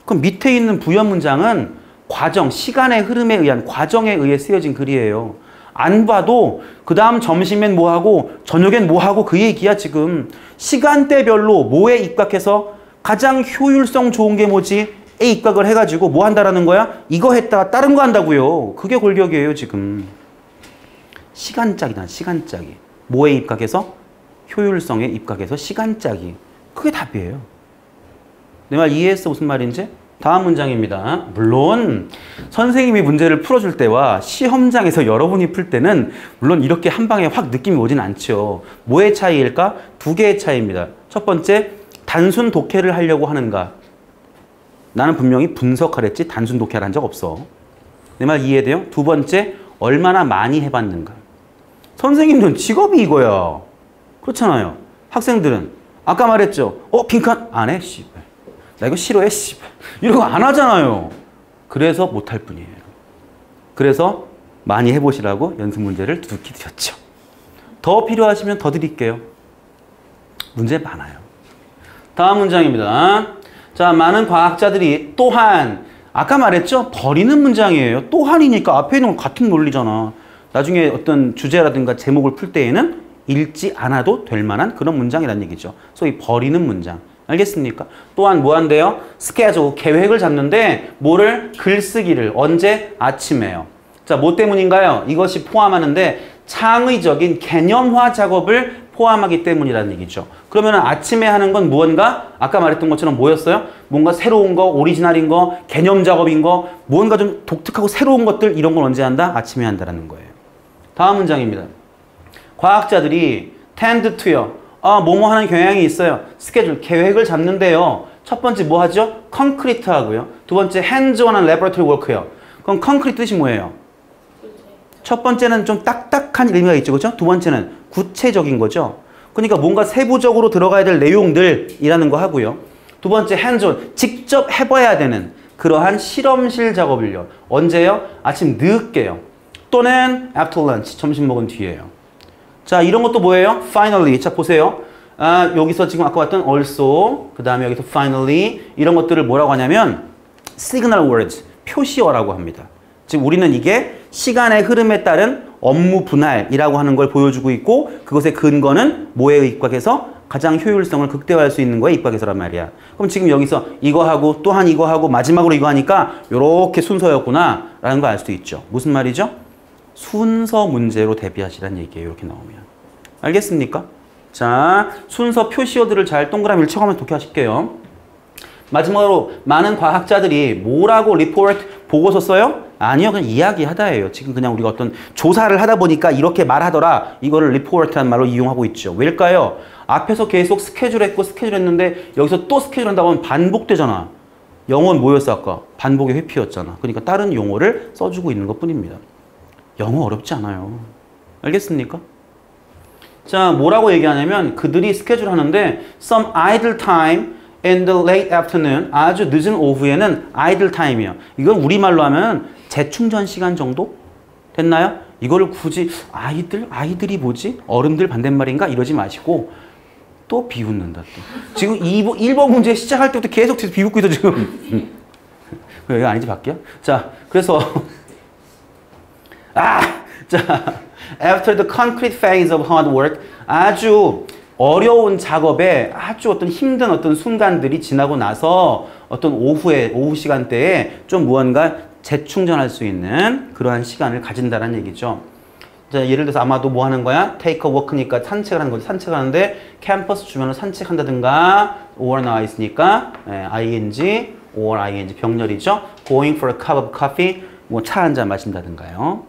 그럼 밑에 있는 부연 문장은 과정, 시간의 흐름에 의한 과정에 의해 쓰여진 글이에요. 안 봐도 그 다음 점심엔 뭐하고 저녁엔 뭐하고 그 얘기야 지금. 시간대별로 뭐에 입각해서 가장 효율성 좋은 게 뭐지? 에 입각을 해가지고 뭐 한다라는 거야? 이거 했다가 다른 거 한다고요. 그게 골격이에요 지금. 시간짜기다 시간짜기. 뭐에 입각해서? 효율성에 입각해서 시간짜기. 그게 답이에요. 내 말 이해했어? 무슨 말인지? 다음 문장입니다. 물론 선생님이 문제를 풀어줄 때와 시험장에서 여러분이 풀 때는 물론 이렇게 한 방에 확 느낌이 오진 않죠. 뭐의 차이일까? 두 개의 차이입니다. 첫 번째, 단순 독해를 하려고 하는가? 나는 분명히 분석하랬지 단순 독해를 한 적 없어. 내 말 이해돼요? 두 번째, 얼마나 많이 해봤는가? 선생님들은 직업이 이거야. 그렇잖아요. 학생들은 아까 말했죠. 빈칸 안 해? 씨발. 나 이거 싫어해? 씨발. 이런 거 안 하잖아요. 그래서 못할 뿐이에요. 그래서 많이 해보시라고 연습 문제를 두둑히 드렸죠. 더 필요하시면 더 드릴게요. 문제 많아요. 다음 문장입니다. 자, 많은 과학자들이 또한 아까 말했죠? 버리는 문장이에요. 또한이니까 앞에 있는 건 같은 논리잖아. 나중에 어떤 주제라든가 제목을 풀 때에는 읽지 않아도 될 만한 그런 문장이라는 얘기죠. 소위 버리는 문장. 알겠습니까? 또한 뭐 한대요? 스케줄, 계획을 잡는데 뭐를? 글쓰기를. 언제? 아침에요. 자, 뭐 때문인가요? 이것이 포함하는데 창의적인 개념화 작업을 포함하기 때문이라는 얘기죠. 그러면 아침에 하는 건 무언가? 아까 말했던 것처럼 뭐였어요? 뭔가 새로운 거, 오리지널인 거, 개념 작업인 거, 무언가 좀 독특하고 새로운 것들 이런 걸 언제 한다? 아침에 한다는 거예요. 다음 문장입니다. 과학자들이 tend to요. 뭐뭐 하는 경향이 있어요. 스케줄, 계획을 잡는데요. 첫 번째 뭐 하죠? 콘크리트 하고요. 두 번째 hands-on한 laboratory work요. 그럼 콘크리트 뜻이 뭐예요? 첫 번째는 좀 딱딱한 의미가 있죠. 그렇죠? 두 번째는 구체적인 거죠. 그러니까 뭔가 세부적으로 들어가야 될 내용들이라는 거 하고요. 두 번째 hands-on, 직접 해봐야 되는 그러한 실험실 작업을요. 언제요? 아침 늦게요. 또는 after lunch, 점심 먹은 뒤에요. 자, 이런 것도 뭐예요? finally. 자, 보세요. 여기서 지금 아까 봤던 also, 그 다음에 여기서 finally 이런 것들을 뭐라고 하냐면 signal words, 표시어라고 합니다. 지금 우리는 이게 시간의 흐름에 따른 업무 분할이라고 하는 걸 보여주고 있고 그것의 근거는 뭐에 입각해서 가장 효율성을 극대화할 수 있는 거에 입각해서란 말이야. 그럼 지금 여기서 이거 하고 또한 이거 하고 마지막으로 이거 하니까 이렇게 순서였구나 라는 걸 알 수 있죠. 무슨 말이죠? 순서 문제로 대비하시란 얘기예요. 이렇게 나오면. 알겠습니까? 자, 순서 표시어들을 잘 동그라미를 쳐가면서 독해하실게요. 마지막으로 많은 과학자들이 뭐라고 리포트 보고서 써요? 아니요, 그냥 이야기하다예요. 지금 그냥 우리가 어떤 조사를 하다 보니까 이렇게 말하더라. 이거를 report라는 말로 이용하고 있죠. 왜일까요? 앞에서 계속 스케줄 했고 스케줄 했는데 여기서 또 스케줄 한다고 하면 반복되잖아. 영어는 뭐였어 아까? 반복의 회피였잖아. 그러니까 다른 용어를 써주고 있는 것뿐입니다. 영어 어렵지 않아요. 알겠습니까? 자, 뭐라고 얘기하냐면 그들이 스케줄 하는데 some idle time in the late afternoon, 아주 늦은 오후에는 idle time이에요. 이건 우리말로 하면 재충전 시간 정도? 됐나요? 이거를 굳이 아이들이 뭐지? 어른들 반대말인가? 이러지 마시고 또 비웃는다 또. 지금 1번 문제 시작할 때부터 계속 비웃고 있어 지금. 여기 아니지 밖이야? 자, 그래서 자, after the concrete phase of hard work, 아주 어려운 작업에 아주 어떤 힘든 어떤 순간들이 지나고 나서 어떤 오후 시간대에 좀 무언가 재충전할 수 있는 그러한 시간을 가진다는 얘기죠. 자, 예를 들어서 아마도 뭐 하는 거야? take a walk니까 산책을 하는 거지. 산책을 하는데 캠퍼스 주변을 산책한다든가 or 나와 있으니까 ing or ing 병렬이죠. going for a cup of coffee, 뭐 차 한 잔 마신다든가요.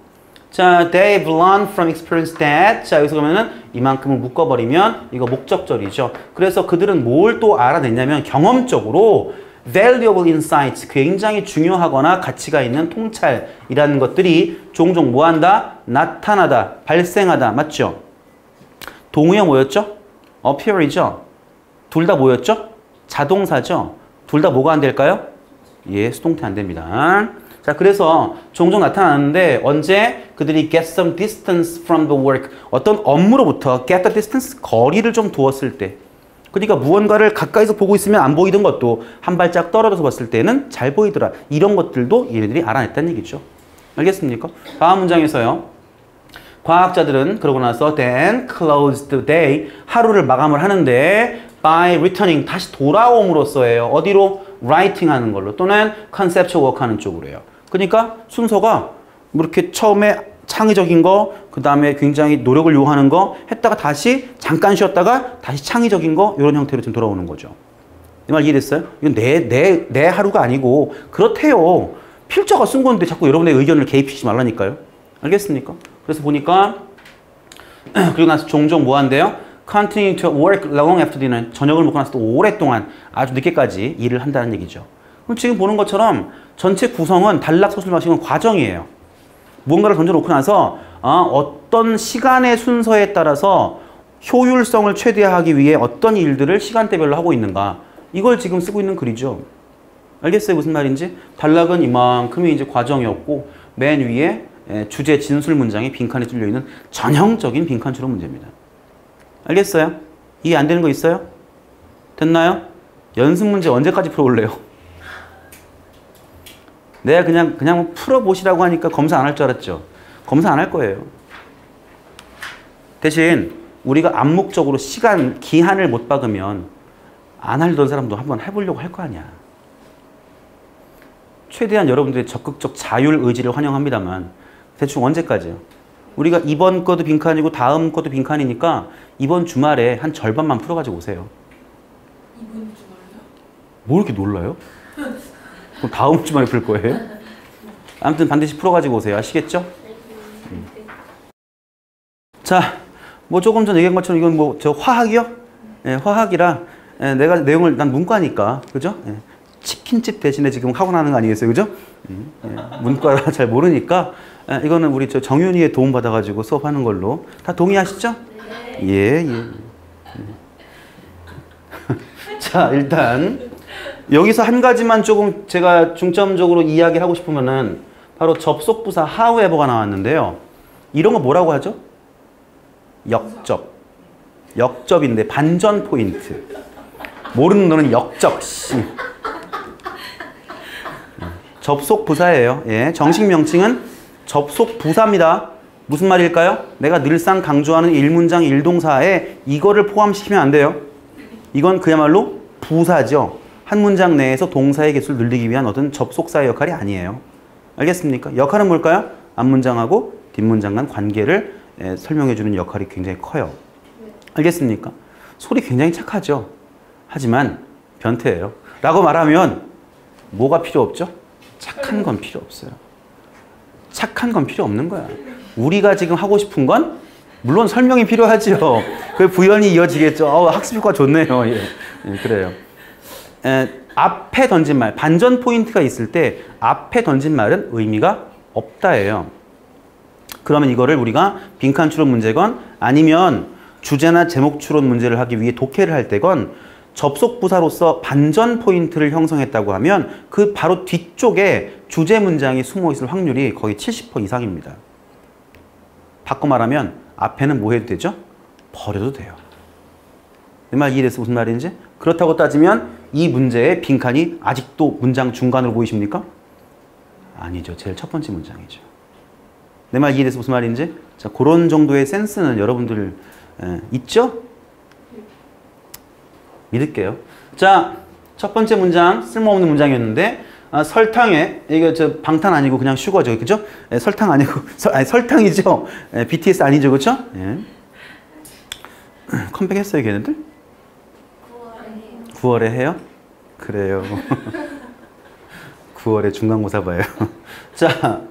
자, they've learned from experience that. 자, 여기서 그러면은 이만큼을 묶어버리면 이거 목적절이죠. 그래서 그들은 뭘 또 알아냈냐면 경험적으로 valuable insights, 굉장히 중요하거나 가치가 있는 통찰이라는 것들이 종종 뭐한다? 나타나다, 발생하다. 맞죠? 동의어 뭐였죠? appear이죠. 둘 다 뭐였죠? 자동사죠. 둘 다 뭐가 안 될까요? 예, 수동태 안 됩니다. 자, 그래서 종종 나타나는데 언제 그들이 get some distance from the work, 어떤 업무로부터 get the distance, 거리를 좀 두었을 때, 그러니까 무언가를 가까이서 보고 있으면 안 보이던 것도 한 발짝 떨어져서 봤을 때는 잘 보이더라. 이런 것들도 얘네들이 알아냈다는 얘기죠. 알겠습니까? 다음 문장에서요. 과학자들은 그러고 나서 then close the day, 하루를 마감을 하는데 by returning, 다시 돌아옴으로써예요. 어디로? writing 하는 걸로 또는 conceptual work 하는 쪽으로 해요. 그러니까 순서가 뭐 이렇게 처음에 창의적인 거, 그 다음에 굉장히 노력을 요하는 거 했다가 다시 잠깐 쉬었다가 다시 창의적인 거 이런 형태로 지금 돌아오는 거죠. 이 말 이해됐어요? 이건 내 하루가 아니고 그렇대요. 필자가 쓴 건데 자꾸 여러분의 의견을 개입시키지 말라니까요. 알겠습니까? 그래서 보니까 그리고 나서 종종 뭐 한대요? Continue to work long after dinner. 저녁을 먹고 나서 또 오랫동안 아주 늦게까지 일을 한다는 얘기죠. 그럼 지금 보는 것처럼 전체 구성은 단락서술방식은 과정이에요. 무언가를 던져놓고 나서 어떤 시간의 순서에 따라서 효율성을 최대화하기 위해 어떤 일들을 시간대별로 하고 있는가. 이걸 지금 쓰고 있는 글이죠. 알겠어요? 무슨 말인지? 단락은 이만큼이 이제 과정이었고 맨 위에 주제 진술 문장이 빈칸에 뚫려있는 전형적인 빈칸 추론 문제입니다. 알겠어요? 이해 안 되는 거 있어요? 됐나요? 연습 문제 언제까지 풀어올래요? 내가 그냥 풀어보시라고 하니까 검사 안 할 줄 알았죠? 검사 안 할 거예요. 대신 우리가 암묵적으로 시간, 기한을 못 박으면 안 하던 사람도 한번 해보려고 할 거 아니야. 최대한 여러분들의 적극적 자율 의지를 환영합니다만 대충 언제까지요? 우리가 이번 거도 빈칸이고 다음 거도 빈칸이니까 이번 주말에 한 절반만 풀어가지고 오세요. 이번 주말요? 뭐 이렇게 놀라요? 그럼 다음 주말에 풀 거예요? 아무튼 반드시 풀어가지고 오세요. 아시겠죠? 자, 뭐 조금 전 얘기한 것처럼 이건 뭐 저 화학이요? 예, 화학이라 내가 내용을 난 문과니까 그죠? 예, 치킨집 대신에 지금 학원 하는 거 아니겠어요, 그죠? 예, 문과라 잘 모르니까 이거는 우리 저 정윤이의 도움 받아가지고 수업하는 걸로 다 동의하시죠? 네. 예. 자, 일단 여기서 한 가지만 조금 제가 중점적으로 이야기를 하고 싶으면은 바로 접속부사 however가 나왔는데요. 이런 거 뭐라고 하죠? 역접. 역접인데 반전 포인트. 모르는 너는 역적. 접속부사예요. 예, 정식 명칭은 접속부사입니다. 무슨 말일까요? 내가 늘상 강조하는 일문장 일동사에 이거를 포함시키면 안 돼요. 이건 그야말로 부사죠. 한 문장 내에서 동사의 개수를 늘리기 위한 어떤 접속사의 역할이 아니에요. 알겠습니까? 역할은 뭘까요? 앞문장하고 뒷문장 간 관계를 설명해주는 역할이 굉장히 커요. 알겠습니까? 소리 굉장히 착하죠. 하지만 변태예요. 라고 말하면 뭐가 필요 없죠? 착한 건 필요 없어요. 착한 건 필요 없는 거야. 우리가 지금 하고 싶은 건 물론 설명이 필요하죠. 그 부연이 이어지겠죠. 학습 효과 좋네요. 예. 예, 그래요. 앞에 던진 말, 반전 포인트가 있을 때 앞에 던진 말은 의미가 없다예요. 그러면 이거를 우리가 빈칸 추론 문제건 아니면 주제나 제목 추론 문제를 하기 위해 독해를 할 때건 접속부사로서 반전 포인트를 형성했다고 하면 그 바로 뒤쪽에 주제 문장이 숨어 있을 확률이 거의 70% 이상입니다. 바꿔 말하면 앞에는 뭐 해도 되죠? 버려도 돼요. 내 말 이해됐어? 무슨 말인지? 그렇다고 따지면 이 문제의 빈칸이 아직도 문장 중간으로 보이십니까? 아니죠. 제일 첫 번째 문장이죠. 내 말 이해돼서 무슨 말인지? 자, 그런 정도의 센스는 여러분들 있죠? 믿을게요. 자, 첫 번째 문장 쓸모없는 문장이었는데 설탕에 이거 방탄 아니고 그냥 슈거죠, 그죠? 설탕 아니고 설탕이죠. BTS 아니죠, 그렇죠? 예. 컴백했어요, 걔네들? 9월에 해요? 그래요. 9월에 중간고사 봐요. 자,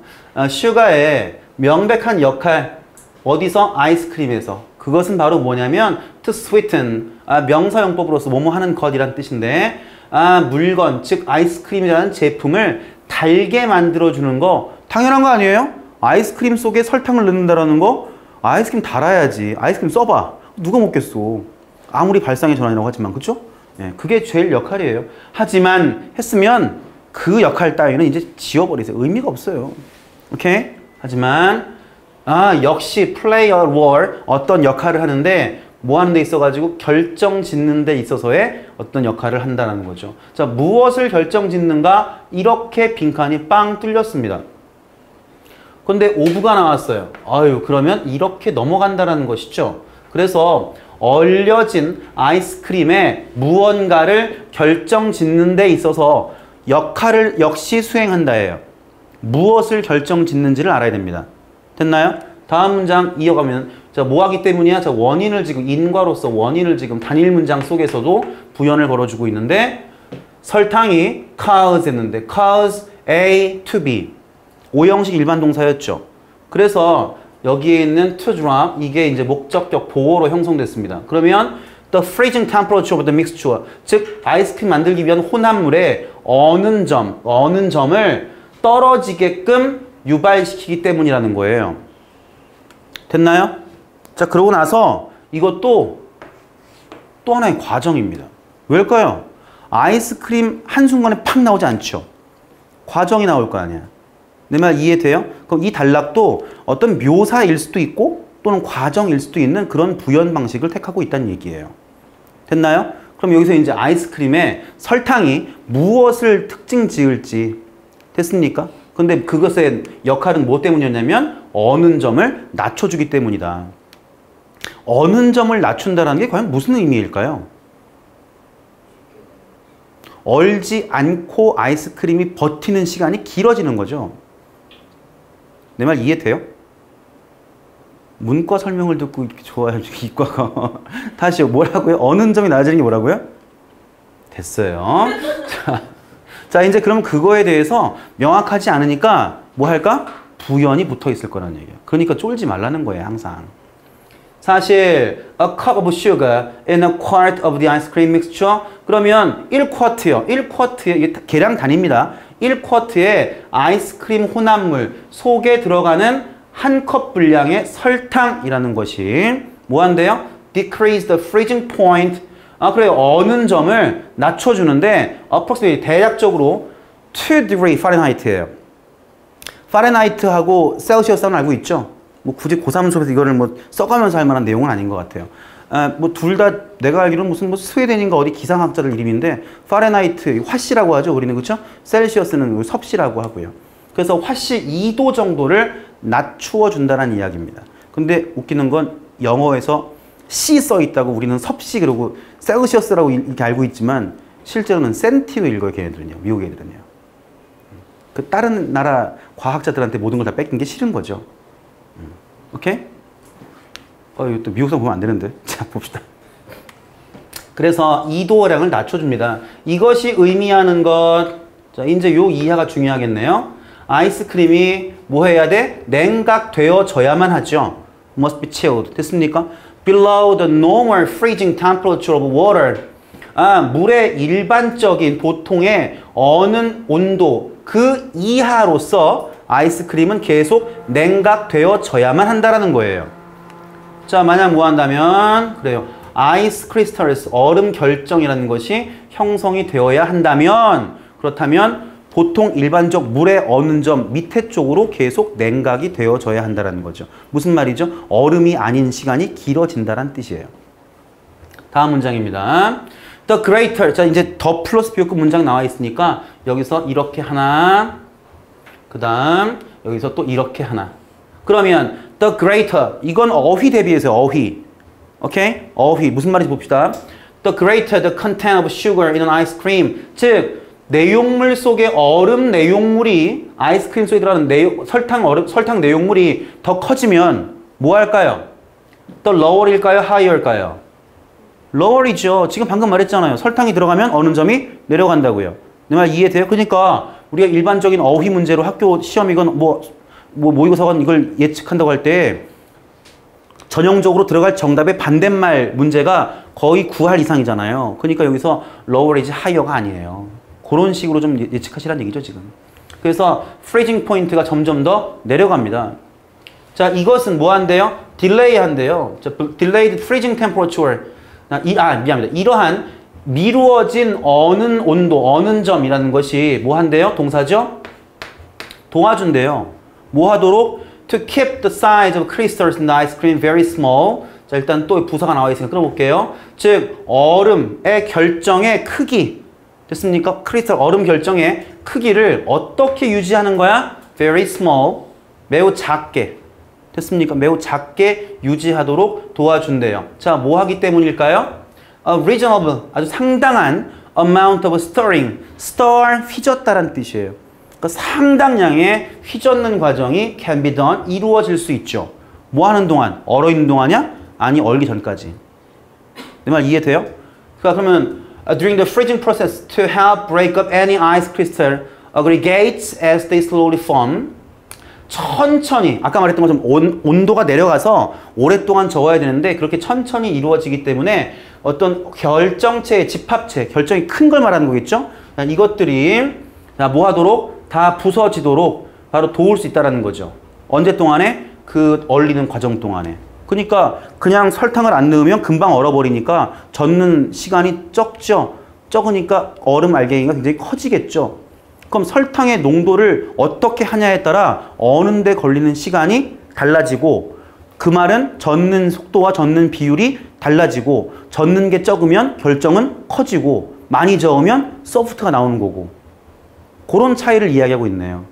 슈가의 명백한 역할 어디서? 아이스크림에서. 그것은 바로 뭐냐면 to sweeten, 명사용법으로서 뭐뭐 하는 것이란 뜻인데 물건, 즉 아이스크림이라는 제품을 달게 만들어주는 거 당연한 거 아니에요? 아이스크림 속에 설탕을 넣는다라는 거 아이스크림 달아야지. 아이스크림 써봐. 누가 먹겠어. 아무리 발상의 전환이라고 하지만 그쵸? 예, 그게 제일 역할이에요. 하지만 했으면 그 역할 따위는 이제 지워버리세요. 의미가 없어요. 오케이? 하지만 역시 play a role, 어떤 역할을 하는데 뭐 하는 데 있어가지고 결정 짓는 데 있어서의 어떤 역할을 한다는 거죠. 자, 무엇을 결정 짓는가? 이렇게 빈칸이 빵 뚫렸습니다. 근데 오브가 나왔어요. 그러면 이렇게 넘어간다는 것이죠. 그래서 얼려진 아이스크림에 무언가를 결정 짓는 데 있어서 역할을 역시 수행한다예요. 무엇을 결정 짓는지를 알아야 됩니다. 됐나요? 다음 문장 이어가면 자, 뭐 하기 때문이야? 자, 원인을 지금 인과로서 원인을 지금 단일 문장 속에서도 부연을 걸어주고 있는데 설탕이 cause 했는데 cause A to B 5형식 일반 동사였죠. 그래서 여기에 있는 to drop 이게 이제 목적격 보호로 형성됐습니다. 그러면 the freezing temperature of the mixture 즉 아이스크림 만들기 위한 혼합물의 어느 점을 떨어지게끔 유발시키기 때문이라는 거예요. 됐나요? 자, 그러고 나서 이것도 또 하나의 과정입니다. 왜일까요? 아이스크림 한순간에 팍 나오지 않죠. 과정이 나올 거 아니야. 내 말 이해돼요? 그럼 이 단락도 어떤 묘사일 수도 있고 또는 과정일 수도 있는 그런 부연 방식을 택하고 있다는 얘기예요. 됐나요? 그럼 여기서 이제 아이스크림에 설탕이 무엇을 특징 지을지 됐습니까? 근데 그것의 역할은 뭐 때문이었냐면 어느 점을 낮춰주기 때문이다. 어느 점을 낮춘다는 게 과연 무슨 의미일까요? 얼지 않고 아이스크림이 버티는 시간이 길어지는 거죠. 내 말 이해돼요? 문과 설명을 듣고 이렇게 좋아요. 이과가. 다시요. 뭐라고요? 어느 점이 낮아지는 게 뭐라고요? 됐어요. 자, 이제 그럼 그거에 대해서 명확하지 않으니까 뭐 할까? 부연이 붙어 있을 거라는 얘기예요. 그러니까 쫄지 말라는 거예요, 항상. 사실 a cup of sugar in a quart of the ice cream mixture 그러면 1쿼트요. 1쿼트에 이게 계량 단위입니다. 1쿼트에 아이스크림 혼합물 속에 들어가는 한 컵 분량의 설탕이라는 것이 뭐 한대요? decrease the freezing point 그래요. 어느 점을 낮춰주는데 approximately 대략적으로 2 degree Fahrenheit예요. 파렌하이트하고 셀시어스는 알고 있죠? 뭐 굳이 고3 수업에서 이거를 뭐 써가면서 할 만한 내용은 아닌 것 같아요. 뭐 둘 다 내가 알기로는 무슨 뭐 스웨덴인가 어디 기상학자들 이름인데 파렌하이트 화씨라고 하죠. 우리는 그렇죠? 셀시어스는 섭씨라고 하고요. 그래서 화씨 2도 정도를 낮추어 준다는 이야기입니다. 근데 웃기는 건 영어에서 C 써 있다고 우리는 섭씨 그러고 셀시어스라고 이렇게 알고 있지만 실제로는 센티로 읽어요. 걔네들은요. 미국 애들은요. 그 다른 나라 과학자들한테 모든 걸 다 뺏긴 게 싫은 거죠. 오케이? 이거 또 미국사 보면 안 되는데. 자, 봅시다. 그래서 이도량을 낮춰줍니다. 이것이 의미하는 것. 자, 이제 요 이하가 중요하겠네요. 아이스크림이 뭐 해야 돼? 냉각되어져야만 하죠. Must be chilled. 됐습니까? Below the normal freezing temperature of water. 물의 일반적인 보통의 어느 온도 그 이하로서 아이스크림은 계속 냉각되어져야만 한다라는 거예요. 자, 만약 뭐 한다면 그래요. 아이스 크리스탈스 얼음 결정이라는 것이 형성이 되어야 한다면 그렇다면 보통 일반적 물의 어느 점 밑에 쪽으로 계속 냉각이 되어져야 한다는 거죠. 무슨 말이죠? 얼음이 아닌 시간이 길어진다는 뜻이에요. 다음 문장입니다. The greater. 자, 이제 더 플러스 비교급 문장 나와 있으니까 여기서 이렇게 하나, 그 다음 여기서 또 이렇게 하나. 그러면 the greater. 이건 어휘 대비해서 어휘. 오케이? 어휘. 무슨 말인지 봅시다. The greater the content of sugar in an ice cream. 즉 내용물 속에 얼음 내용물이 아이스크림 속에 들어가는 설탕 내용물이 더 커지면 뭐 할까요? 더 lower일까요? higher일까요? lower이죠. 지금 방금 말했잖아요. 설탕이 들어가면 어느 점이 내려간다고요. 내 말 이해돼요? 그러니까 우리가 일반적인 어휘 문제로 학교 시험이건 뭐 모의고사건 이걸 예측한다고 할 때 전형적으로 들어갈 정답의 반대말 문제가 거의 9할 이상이잖아요. 그러니까 여기서 lower이지 higher가 아니에요. 그런 식으로 좀 예측하시라는 얘기죠, 지금. 그래서 freezing 포인트가 점점 더 내려갑니다. 자, 이것은 뭐 한대요? 딜레이 한대요. 자, delayed freezing temperature. 미안합니다. 이러한 미루어진 어는 온도, 어는 점이라는 것이 뭐 한대요? 동사죠? 도와준대요. 뭐 하도록? To keep the size of crystals in the ice cream very small. 자, 일단 또 부사가 나와 있으니까 끌어볼게요. 즉, 얼음의 결정의 크기. 됐습니까? 크리스탈 얼음 결정의 크기를 어떻게 유지하는 거야? Very small. 매우 작게. 됐습니까? 매우 작게 유지하도록 도와준대요. 자, 뭐 하기 때문일까요? A reasonable, 아주 상당한 amount of stirring. stir, 휘젓다라는 뜻이에요. 그러니까 상당량의 휘젓는 과정이 can be done, 이루어질 수 있죠. 뭐 하는 동안? 얼어있는 동안이야? 아니, 얼기 전까지. 내 말 이해돼요? 그러니까 그러면 during the freezing process to help break up any ice crystal aggregates as they slowly form. 천천히, 아까 말했던 것처럼 온도가 내려가서 오랫동안 저어야 되는데 그렇게 천천히 이루어지기 때문에 어떤 결정체의 집합체, 결정이 큰 걸 말하는 거겠죠? 이것들이 뭐 하도록? 다 부서지도록 바로 도울 수 있다는 거죠. 언제 동안에? 그 얼리는 과정 동안에. 그러니까 그냥 설탕을 안 넣으면 금방 얼어버리니까 젓는 시간이 적죠. 적으니까 얼음 알갱이가 굉장히 커지겠죠. 그럼 설탕의 농도를 어떻게 하냐에 따라 어느 데 걸리는 시간이 달라지고 그 말은 젓는 속도와 젓는 비율이 달라지고 젓는 게 적으면 결정은 커지고 많이 저으면 소프트가 나오는 거고 그런 차이를 이야기하고 있네요.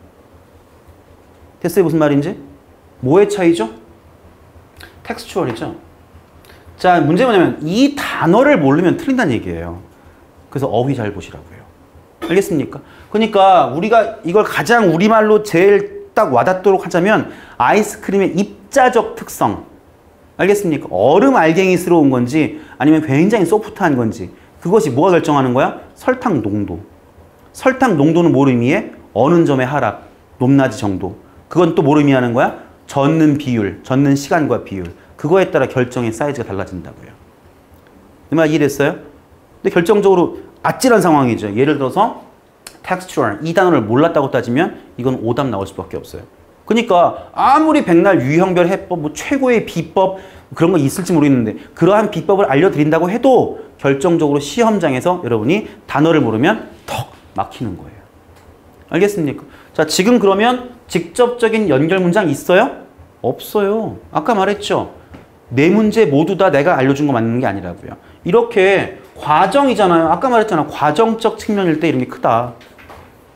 됐어요? 무슨 말인지? 뭐의 차이죠? 텍스추얼이죠. 자, 문제가 뭐냐면 이 단어를 모르면 틀린다는 얘기예요. 그래서 어휘 잘 보시라고요. 알겠습니까? 그러니까 우리가 이걸 가장 우리말로 제일 딱 와닿도록 하자면 아이스크림의 입자적 특성. 알겠습니까? 얼음 알갱이스러운 건지 아니면 굉장히 소프트한 건지 그것이 뭐가 결정하는 거야? 설탕 농도. 설탕 농도는 뭘 의미해? 어느 점의 하락, 높낮이 정도. 그건 또 뭘 의미하는 거야? 젓는 비율, 젓는 시간과 비율. 그거에 따라 결정의 사이즈가 달라진다고요. 이 말 이해됐어요? 근데 결정적으로 아찔한 상황이죠. 예를 들어서 textual, 이 단어를 몰랐다고 따지면 이건 오답 나올 수밖에 없어요. 그러니까 아무리 백날 유형별 해법, 뭐 최고의 비법 그런 거 있을지 모르겠는데 그러한 비법을 알려드린다고 해도 결정적으로 시험장에서 여러분이 단어를 모르면 턱 막히는 거예요. 알겠습니까? 자, 지금 그러면 직접적인 연결 문장 있어요? 없어요. 아까 말했죠. 네 문제 모두 다 내가 알려준 거 맞는 게 아니라고요. 이렇게 과정이잖아요. 아까 말했잖아. 과정적 측면일 때 이런 게 크다.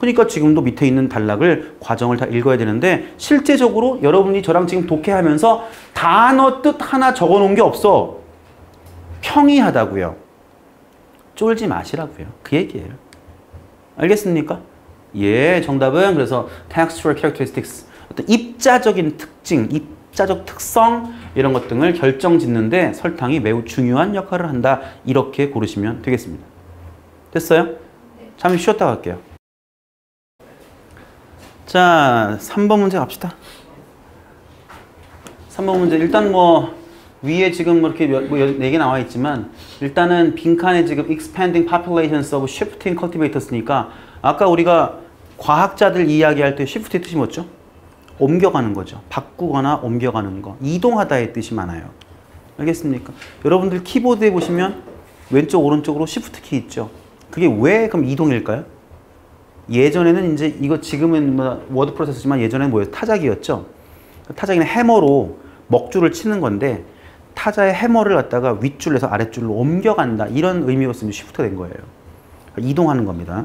그러니까 지금도 밑에 있는 단락을 과정을 다 읽어야 되는데 실제적으로 여러분이 저랑 지금 독해하면서 단어 뜻 하나 적어놓은 게 없어. 평이하다고요. 쫄지 마시라고요. 그 얘기예요. 알겠습니까? 예, 정답은 그래서 textual characteristics, 어떤 입자적인 특징, 입자적 특성 이런 것 등을 결정짓는데 설탕이 매우 중요한 역할을 한다. 이렇게 고르시면 되겠습니다. 됐어요? 잠시 쉬었다 갈게요. 자, 3번 문제 갑시다. 3번 문제 일단 뭐 위에 지금 뭐 이렇게 4개 나와 있지만 일단은 빈칸에 지금 expanding populations of shifting cultivators니까 아까 우리가 과학자들 이야기할 때 shift의 뜻이 뭐죠? 옮겨가는 거죠. 바꾸거나 옮겨가는 거. 이동하다의 뜻이 많아요. 알겠습니까? 여러분들 키보드에 보시면 왼쪽 오른쪽으로 shift 키 있죠. 그게 왜 그럼 이동일까요? 예전에는 이제 이거 지금은 뭐 워드 프로세서지만 예전에는 뭐예요? 타자기였죠. 타자기는 해머로 먹줄을 치는 건데 타자의 해머를 갖다가 윗줄에서 아랫줄로 옮겨간다. 이런 의미로서 쉬프트가 된 거예요. 이동하는 겁니다.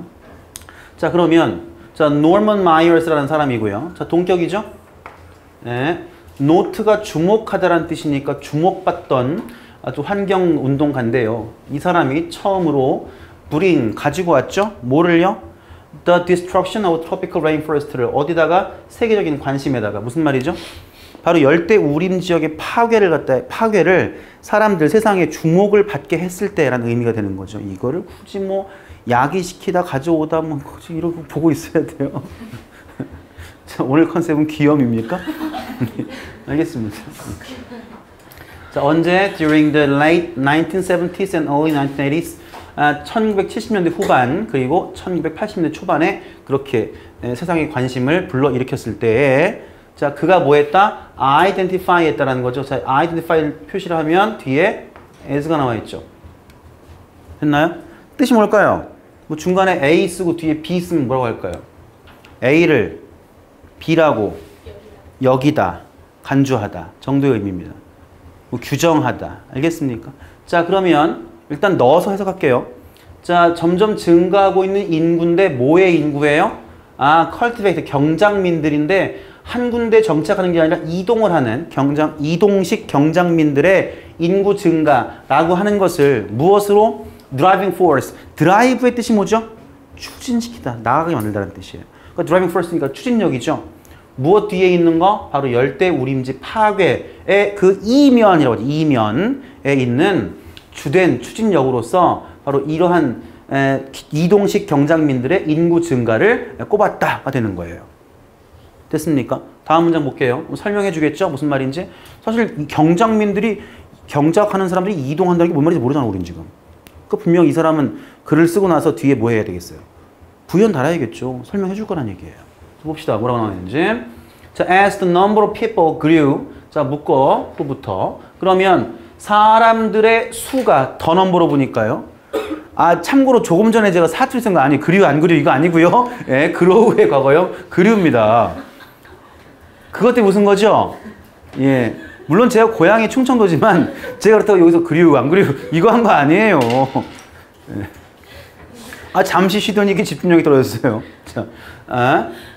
자, 그러면 자, 노먼 마이어스라는 사람이고요. 자, 동격이죠? 네. 노트가 주목하다라는 뜻이니까 주목받던 아주 환경운동가인데요. 이 사람이 처음으로 가지고 왔죠? 뭐를요? The destruction of tropical rainforest를 어디다가 세계적인 관심에다가 무슨 말이죠? 바로 열대 우림 지역의 파괴를 사람들 세상에 주목을 받게 했을 때라는 의미가 되는 거죠. 이거를 굳이 뭐 야기시키다 가져오다 뭐 굳이 이러고 보고 있어야 돼요. 자, 오늘 컨셉은 귀염입니까? 알겠습니다. 자, 언제? During the late 1970s and early 1980s 1970년대 후반 그리고 1980년대 초반에 그렇게 세상의 관심을 불러일으켰을 때에 자, 그가 뭐 했다? identify 했다라는 거죠. 자, identify 표시를 하면 뒤에 as가 나와 있죠. 됐나요? 뜻이 뭘까요? 뭐 중간에 A 쓰고 뒤에 B 쓰면 뭐라고 할까요? A를 B라고 여기다, 간주하다 정도의 의미입니다. 뭐 규정하다. 알겠습니까? 자, 그러면 일단 넣어서 해석할게요. 자, 점점 증가하고 있는 인구인데 뭐의 인구예요? 아, cultivate, 경장민들인데 한 군데 정착하는 게 아니라 이동을 하는 이동식 경장민들의 인구 증가라고 하는 것을 무엇으로? driving force. 드라이브의 뜻이 뭐죠? 추진시키다, 나아가게 만들다는 뜻이에요. 그러니까 driving force니까 추진력이죠. 무엇 뒤에 있는 거? 바로 열대 우림지 파괴의 그 이면이라고 하죠. 이면에 있는 주된 추진력으로서 바로 이러한 이동식 경장민들의 인구 증가를 꼽았다가 되는 거예요. 됐습니까? 다음 문장 볼게요. 설명해 주겠죠? 무슨 말인지? 사실 경장민들이 경작하는 사람들이 이동한다는 게 뭔 말인지 모르잖아, 우린 지금. 그 분명 이 사람은 글을 쓰고 나서 뒤에 뭐 해야 되겠어요? 부연 달아야겠죠. 설명해 줄 거란 얘기예요. 봅시다. 뭐라고 나와 있는지. 자, as the number of people grew. 자, 묶어. 후부터. 그러면 사람들의 수가 더 넘버로 보니까요. 아, 참고로 조금 전에 제가 사투리 쓴 거 아니, 그리우 안 그리우 이거 아니고요. 예, 그로우의 과거요. 그리우입니다. 그것 때문에 무슨 거죠? 예. 물론 제가 고향이 충청도지만 제가 그렇다고 여기서 그리우 안 그리우 이거 한 거 아니에요. 예. 아, 잠시 쉬더니 이게 집중력이 떨어졌어요. 자,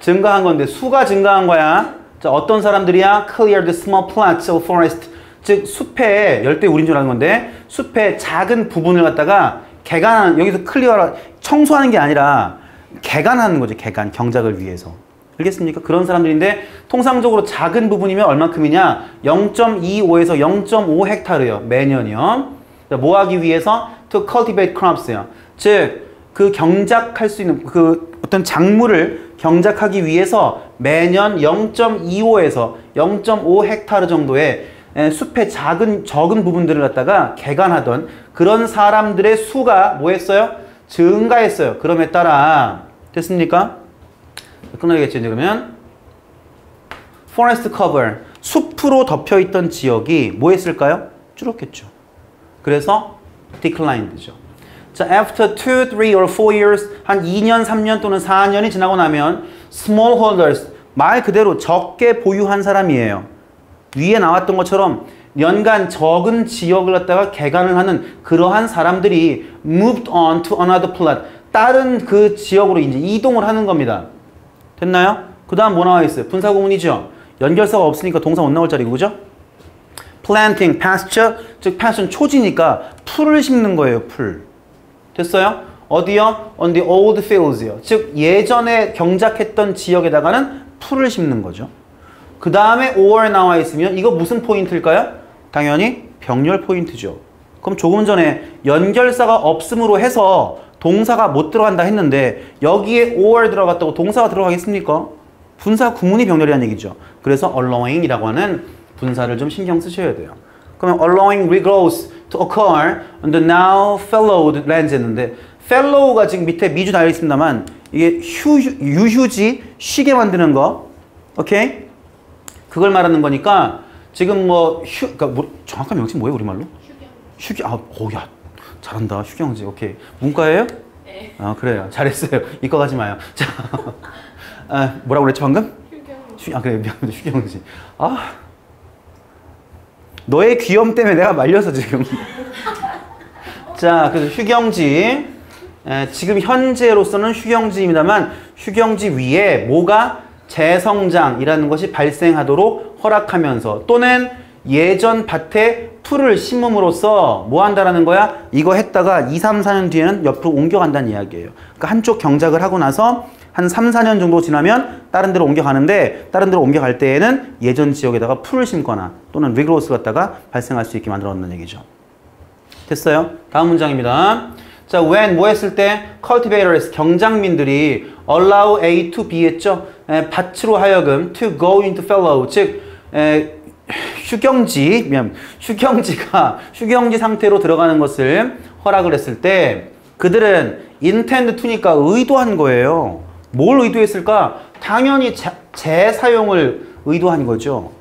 증가한 건데 수가 증가한 거야. 자, 어떤 사람들이야? Clear the small plots of forest. 즉 숲의 열대 우림지라는 건데 숲의 작은 부분을 갖다가 개간하는, 여기서 클리어라 청소하는 게 아니라 개간하는 거죠. 개간, 경작을 위해서. 알겠습니까? 그런 사람들인데 통상적으로 작은 부분이면 얼마큼이냐? 0.25에서 0.5 헥타르요. 매년이요. 뭐 하기 위해서? To cultivate crops요. 즉 그 경작할 수 있는 그 어떤 작물을 경작하기 위해서 매년 0.25에서 0.5 헥타르 정도의 숲의 적은 부분들을 갖다가 개간하던 그런 사람들의 수가 뭐 했어요? 증가했어요. 그럼에 따라 됐습니까? 끊어야겠죠. 이제 그러면 forest cover, 숲으로 덮여있던 지역이 뭐 했을까요? 줄었겠죠. 그래서 declined죠. 자, after 2, 3 or 4 years, 한 2년, 3년 또는 4년이 지나고 나면 smallholders, 말 그대로 적게 보유한 사람이에요. 위에 나왔던 것처럼 연간 적은 지역을 갖다가 개간을 하는 그러한 사람들이 moved on to another plot, 다른 그 지역으로 이제 이동을 하는 겁니다. 됐나요? 그 다음 뭐 나와 있어요? 분사구문이죠. 연결사가 없으니까 동사 못 나올 자리고, 그죠? planting, pasture, 즉 pasture는 초지니까 풀을 심는 거예요, 풀. 됐어요? 어디요? On the old fields요. 즉 예전에 경작했던 지역에다가는 풀을 심는 거죠. 그 다음에 or 나와 있으면 이거 무슨 포인트일까요? 당연히 병렬 포인트죠. 그럼 조금 전에 연결사가 없음으로 해서 동사가 못 들어간다 했는데 여기에 or 들어갔다고 동사가 들어가겠습니까? 분사 구문이 병렬이라는 얘기죠. 그래서 allowing이라고 하는 분사를 좀 신경 쓰셔야 돼요. 그러면 allowing regrowth to occur on the now fallowed lands 했는데 fallow가 지금 밑에 미주 달려 있습니다만 이게 유휴지 쉬게 만드는 거, 오케이? 그걸 말하는 거니까 지금 그러니까 정확한 명칭 뭐예요 우리말로? 휴경. 야 잘한다 휴경지. 오케이. 문과예요? 네. 아 그래요. 잘했어요. 이과 가지 마요. 자, 뭐라고 그랬지 방금? 휴경. 그래 미안합니다. 휴경지. 너의 귀염 때문에 내가 말려서 지금. 자, 그래서 휴경지. 지금 현재로서는 휴경지입니다만 휴경지 위에 뭐가 재성장이라는 것이 발생하도록 허락하면서 또는 예전 밭에 풀을 심음으로써 뭐 한다라는 거야? 이거 했다가 2, 3, 4년 뒤에는 옆으로 옮겨간다는 이야기예요. 그러니까 한쪽 경작을 하고 나서 한 3, 4년 정도 지나면 다른 데로 옮겨가는데 다른 데로 옮겨갈 때에는 예전 지역에다가 풀을 심거나 또는 리그로스 갖다가 발생할 수 있게 만들어 놓는 얘기죠. 됐어요? 다음 문장입니다. 자, when 뭐 했을 때 cultivators 경작민들이 allow A to B 했죠. 밭으로 하여금 to go into fallow 즉 휴경지 상태로 들어가는 것을 허락을 했을 때 그들은 intend to니까 의도한 거예요. 뭘 의도했을까? 당연히 재사용을 의도한 거죠.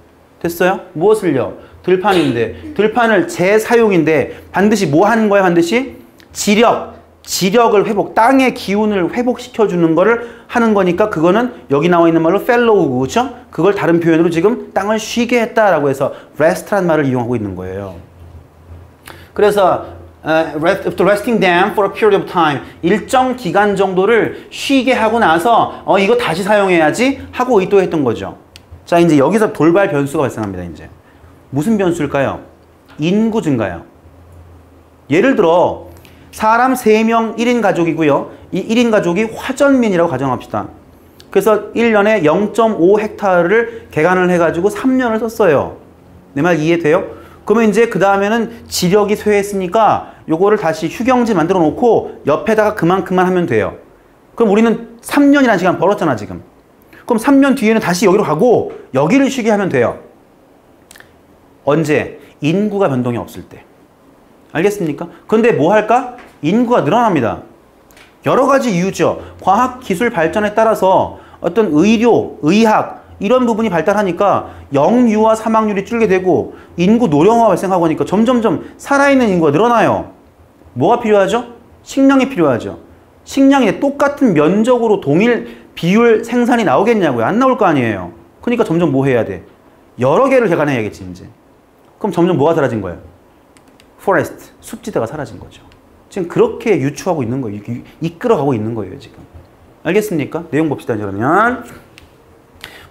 됐어요? 무엇을요? 들판인데 들판을 재사용인데 반드시 뭐 하는 거야? 반드시 지력을 회복, 땅의 기운을 회복시켜주는 거를 하는 거니까 그거는 여기 나와 있는 말로 fallow고, 그렇죠? 그걸 다른 표현으로 지금 땅을 쉬게 했다라고 해서 rest란 말을 이용하고 있는 거예요. 그래서 after resting them for a period of time 일정 기간 정도를 쉬게 하고 나서 이거 다시 사용해야지 하고 의도했던 거죠. 자, 이제 여기서 돌발 변수가 발생합니다. 이제 무슨 변수일까요? 인구 증가요. 예를 들어 사람 3명 1인 가족이고요. 이 1인 가족이 화전민이라고 가정합시다. 그래서 1년에 0.5 헥타르를 개간을 해가지고 3년을 썼어요. 내 말 이해돼요? 그러면 이제 그 다음에는 지력이 쇠했으니까 요거를 다시 휴경지 만들어 놓고 옆에다가 그만큼만 하면 돼요. 그럼 우리는 3년이라는 시간 벌었잖아 지금. 그럼 3년 뒤에는 다시 여기로 가고 여기를 쉬게 하면 돼요. 언제? 인구가 변동이 없을 때. 알겠습니까? 근데 뭐 할까? 인구가 늘어납니다. 여러 가지 이유죠. 과학 기술 발전에 따라서 어떤 의료, 의학 이런 부분이 발달하니까 영유아 사망률이 줄게 되고 인구 노령화가 발생하고 하니까 점점점 살아있는 인구가 늘어나요. 뭐가 필요하죠? 식량이 필요하죠. 식량이 똑같은 면적으로 동일 비율 생산이 나오겠냐고요. 안 나올 거 아니에요. 그러니까 점점 뭐 해야 돼? 여러 개를 개간해야겠지 이제. 그럼 점점 뭐가 사라진 거예요? 포레스트, 숲지대가 사라진 거죠. 지금 그렇게 유추하고 있는 거예요. 이끌어가고 있는 거예요, 지금. 알겠습니까? 내용 봅시다, 그러면.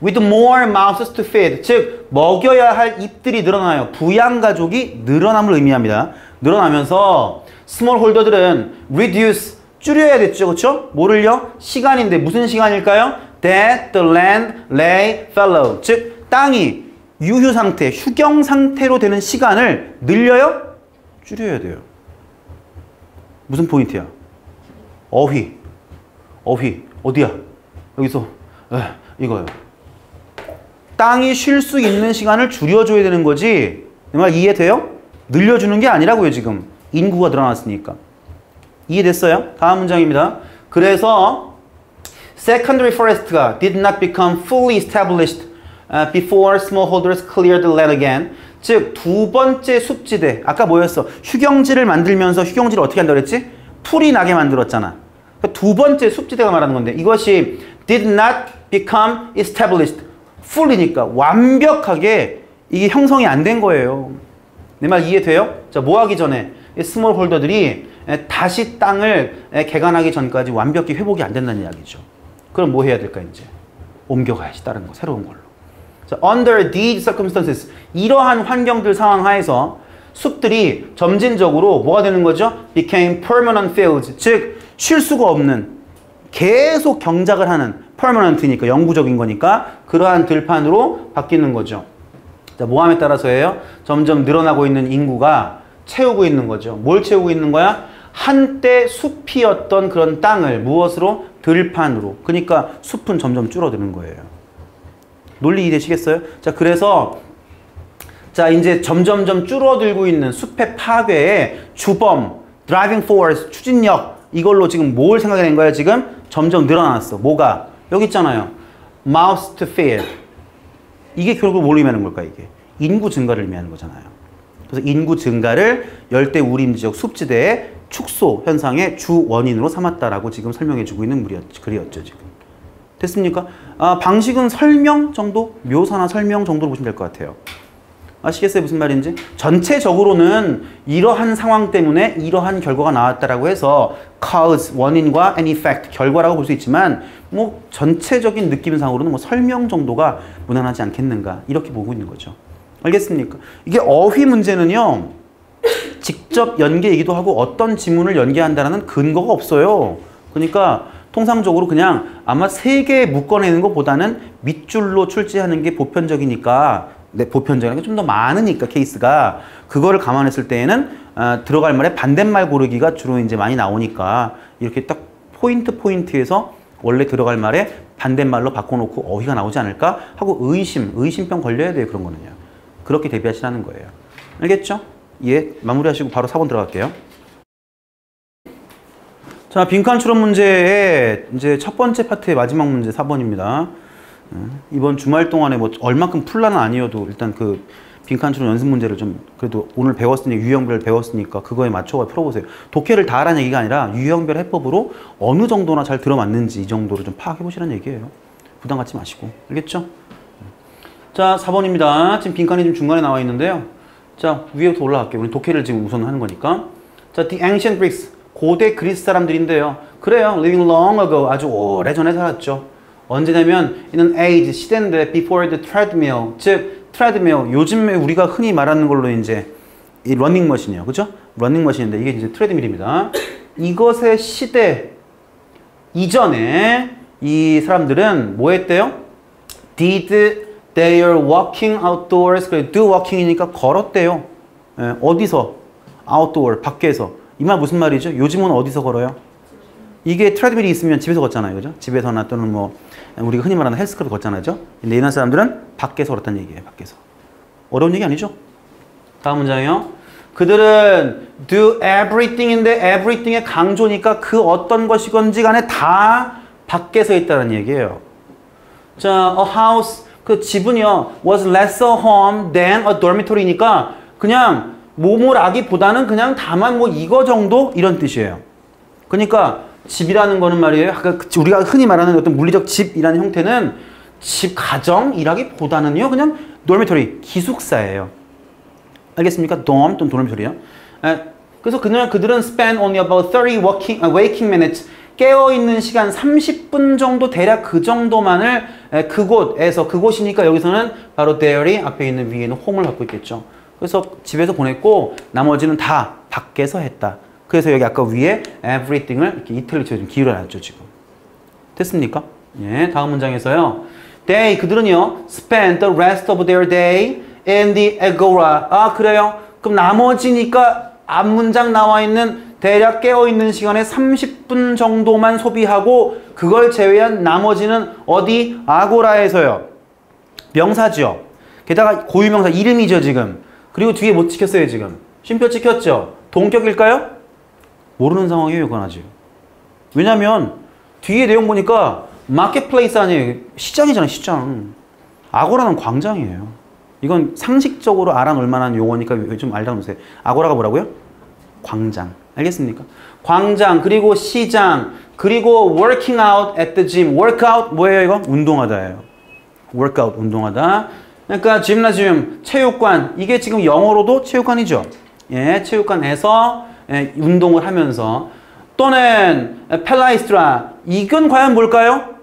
With more mouths to feed, 즉 먹여야 할 입들이 늘어나요. 부양가족이 늘어남을 의미합니다. 늘어나면서 스몰홀더들은 reduce, 줄여야 됐죠, 그렇죠? 뭐를요? 시간인데 무슨 시간일까요? That the land lay fallow, 즉 땅이 유휴 상태, 휴경 상태로 되는 시간을 늘려요? 줄여야 돼요. 무슨 포인트야? 어휘. 어디야? 여기서 이거요. 땅이 쉴 수 있는 시간을 줄여줘야 되는 거지. 내 말 이해돼요? 늘려주는 게 아니라고요 지금. 인구가 늘어났으니까. 이해됐어요? 다음 문장입니다. 그래서 secondary forest가 did not become fully established before smallholders cleared the land again. 즉 두 번째 숲지대, 아까 뭐였어? 휴경지를 만들면서 휴경지를 어떻게 한다고 그랬지? 풀이 나게 만들었잖아. 그러니까 두 번째 숲지대가 말하는 건데 이것이 did not become established. fully니까 완벽하게 이게 형성이 안 된 거예요. 내 말 이해돼요? 자, 뭐 하기 전에 스몰 홀더들이 다시 땅을 개간하기 전까지 완벽히 회복이 안 된다는 이야기죠. 그럼 뭐 해야 될까 이제? 옮겨가야지 다른 거, 새로운 걸로. 자, under these circumstances, 이러한 환경들 상황 하에서 숲들이 점진적으로 뭐가 되는 거죠? became permanent fields, 즉 쉴 수가 없는 계속 경작을 하는 permanent니까 영구적인 거니까 그러한 들판으로 바뀌는 거죠. 자, 모함에 따라서예요. 점점 늘어나고 있는 인구가 채우고 있는 거죠. 뭘 채우고 있는 거야? 한때 숲이었던 그런 땅을 무엇으로? 들판으로. 그러니까 숲은 점점 줄어드는 거예요. 논리 이해되시겠어요? 자, 그래서 자, 이제 점점점 줄어들고 있는 숲의 파괴의 주범, driving force, 추진력 이걸로 지금 뭘 생각해낸 거야? 지금 점점 늘어났어. 뭐가? 여기 있잖아요. mouths to feed. 이게 결국 뭘 의미하는 걸까 이게? 인구 증가를 의미하는 거잖아요. 그래서 인구 증가를 열대 우림 지역 숲지대의 축소 현상의 주 원인으로 삼았다라고 지금 설명해주고 있는 글이었죠 지금. 됐습니까? 방식은 설명 정도? 묘사나 설명 정도로 보시면 될 것 같아요. 아시겠어요? 무슨 말인지? 전체적으로는 이러한 상황 때문에 이러한 결과가 나왔다라고 해서 cause, 원인과 an effect, 결과라고 볼 수 있지만 뭐 전체적인 느낌상으로는 뭐 설명 정도가 무난하지 않겠는가 이렇게 보고 있는 거죠. 알겠습니까? 이게 어휘 문제는요. 직접 연계이기도 하고 어떤 지문을 연계한다는 근거가 없어요. 그러니까 통상적으로 그냥 아마 3개 묶어내는 것보다는 밑줄로 출제하는 게 보편적이니까 보편적인 게 좀 더 많으니까 케이스가 그거를 감안했을 때에는 들어갈 말에 반대말 고르기가 주로 이제 많이 나오니까 이렇게 딱 포인트에서 원래 들어갈 말에 반대말로 바꿔놓고 어휘가 나오지 않을까 하고 의심병 걸려야 돼요. 그런 거는요. 그렇게 대비하시라는 거예요. 알겠죠? 예, 마무리하시고 바로 4번 들어갈게요. 자, 빈칸 추론 문제의 이제 첫 번째 파트의 마지막 문제 4번입니다. 이번 주말 동안에 뭐 얼마큼 풀라는 아니어도 일단 그 빈칸 추론 연습 문제를 좀 그래도 오늘 배웠으니까 유형별 배웠으니까 그거에 맞춰서 풀어보세요. 독해를 다 하라는 얘기가 아니라 유형별 해법으로 어느 정도나 잘 들어맞는지 이 정도로 좀 파악해 보시라는 얘기예요. 부담 갖지 마시고. 알겠죠? 자, 4번입니다. 지금 빈칸이 좀 중간에 나와 있는데요. 자, 위에부터 올라갈게요. 우리 독해를 지금 우선 하는 거니까. 자, the ancient Greeks. 고대 그리스 사람들인데요. 그래요. living long ago. 아주 오래전에 살았죠. 언제냐면 in an age, 시대인데 before the treadmill. 즉, treadmill. 요즘에 우리가 흔히 말하는 걸로 이제 이 러닝머신이요. 그죠? 러닝머신인데 이게 이제 트레드밀입니다. 이것의 시대 이전에 이 사람들은 뭐 했대요? did their walking outdoors. 그래, do walking이니까 걸었대요. 예, 어디서? outdoor, 밖에서. 이 말 무슨 말이죠? 요즘은 어디서 걸어요? 이게 트레드밀이 있으면 집에서 걷잖아요. 그죠? 집에서나 또는 뭐 우리가 흔히 말하는 헬스클럽 걷잖아요. 그죠? 근데 이런 사람들은 밖에서 걸었다는 얘기예요. 밖에서. 어려운 얘기 아니죠? 다음 문장이요. 그들은 do everything인데 everything의 강조니까 그 어떤 것이건지 간에 다 밖에서 있다는 얘기예요. 자, a house, 그 집은요, was lesser home than a dormitory니까 그냥 모모라기보다는 그냥 다만 뭐 이거 정도 이런 뜻이에요. 그러니까 집이라는 거는 말이에요. 우리가 흔히 말하는 어떤 물리적 집이라는 형태는 집 가정이라기보다는요, 그냥 dormitory, 기숙사예요. 알겠습니까? dorm 또는 dormitory요. 그래서 그들은 spend only about 30 waking minutes. 깨어있는 시간 30분 정도 대략 그 정도만을 그곳이니까 여기서는 바로 there이 앞에 있는 위에는 home을 갖고 있겠죠. 그래서 집에서 보냈고 나머지는 다 밖에서 했다. 그래서 여기 아까 위에 everything을 이렇게 이탈리처럼 좀 기울여놨죠 지금. 됐습니까? 예, 다음 문장에서요. 그들은요 spent the rest of their day in the agora. 아, 그래요? 그럼 나머지니까 앞 문장 나와 있는 대략 깨어있는 시간에 30분 정도만 소비하고 그걸 제외한 나머지는 어디? 아고라에서요. 명사죠. 게다가 고유명사 이름이죠 지금. 그리고 뒤에 못 찍혔어요 지금. 쉼표 찍혔죠. 동격일까요? 모르는 상황이에요 이건 아직. 왜냐면 뒤에 내용 보니까 마켓플레이스 아니에요. 시장이잖아요 시장. 아고라는 광장이에요. 이건 상식적으로 알아놓을 만한 용어니까 좀 알아놓으세요. 아고라가 뭐라고요? 광장. 알겠습니까? 광장, 그리고 시장, 그리고 working out at the gym. workout 뭐예요 이거? 운동하다예요. workout, 운동하다. 그러니까 gymnasium, 체육관. 이게 지금 영어로도 체육관이죠. 예, 체육관에서 운동을 하면서. 또는 펠라이스트라. 이건 과연 뭘까요?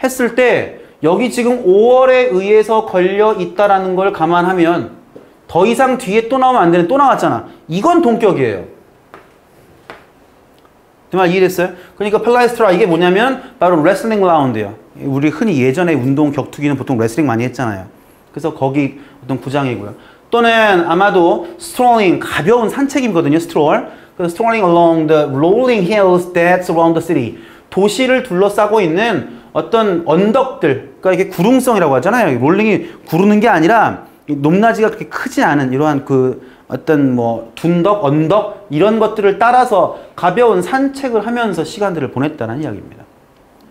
했을 때 여기 지금 5월에 의해서 걸려 있다라는 걸 감안하면 더 이상 뒤에 또 나오면 안 되는, 또 나왔잖아. 이건 동격이에요. 그 말 이해됐어요? 그러니까 펠라이스트라 이게 뭐냐면 바로 레슬링 라운드예요. 우리 흔히 예전에 운동 격투기는 보통 레슬링 많이 했잖아요. 그래서 거기 어떤 구장이고요. 또는 아마도 strolling, 가벼운 산책이거든요. stroll. 그래서 strolling along the rolling hills that surround the city. 도시를 둘러싸고 있는 어떤 언덕들, 그러니까 이게 구릉성이라고 하잖아요. 롤링이 구르는 게 아니라 높낮이가 그렇게 크지 않은 이러한 그 어떤 뭐 둔덕, 언덕 이런 것들을 따라서 가벼운 산책을 하면서 시간들을 보냈다는 이야기입니다.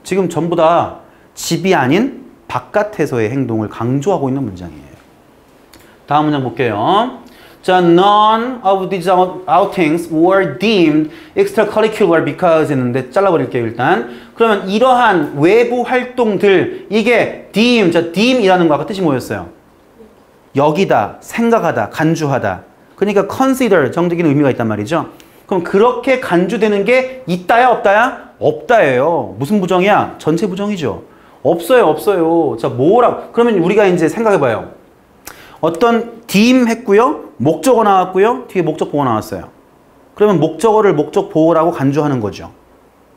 지금 전부 다 집이 아닌 바깥에서의 행동을 강조하고 있는 문장이에요. 다음 문장 볼게요. 자, none of these outings were deemed extracurricular because 했는데 잘라버릴게요, 일단. 그러면 이러한 외부 활동들, 이게 deem, 자, deem이라는 거 아까 뜻이 뭐였어요? 여기다, 생각하다, 간주하다. 그러니까 consider, 정적인 의미가 있단 말이죠. 그럼 그렇게 간주되는 게 있다야, 없다야? 없다예요. 무슨 부정이야? 전체 부정이죠. 없어요, 없어요. 자, 뭐라고? 그러면 우리가 이제 생각해봐요. 어떤 deem 했고요. 목적어 나왔고요. 뒤에 목적 보호 나왔어요. 그러면 목적어를 목적 보호라고 간주하는 거죠.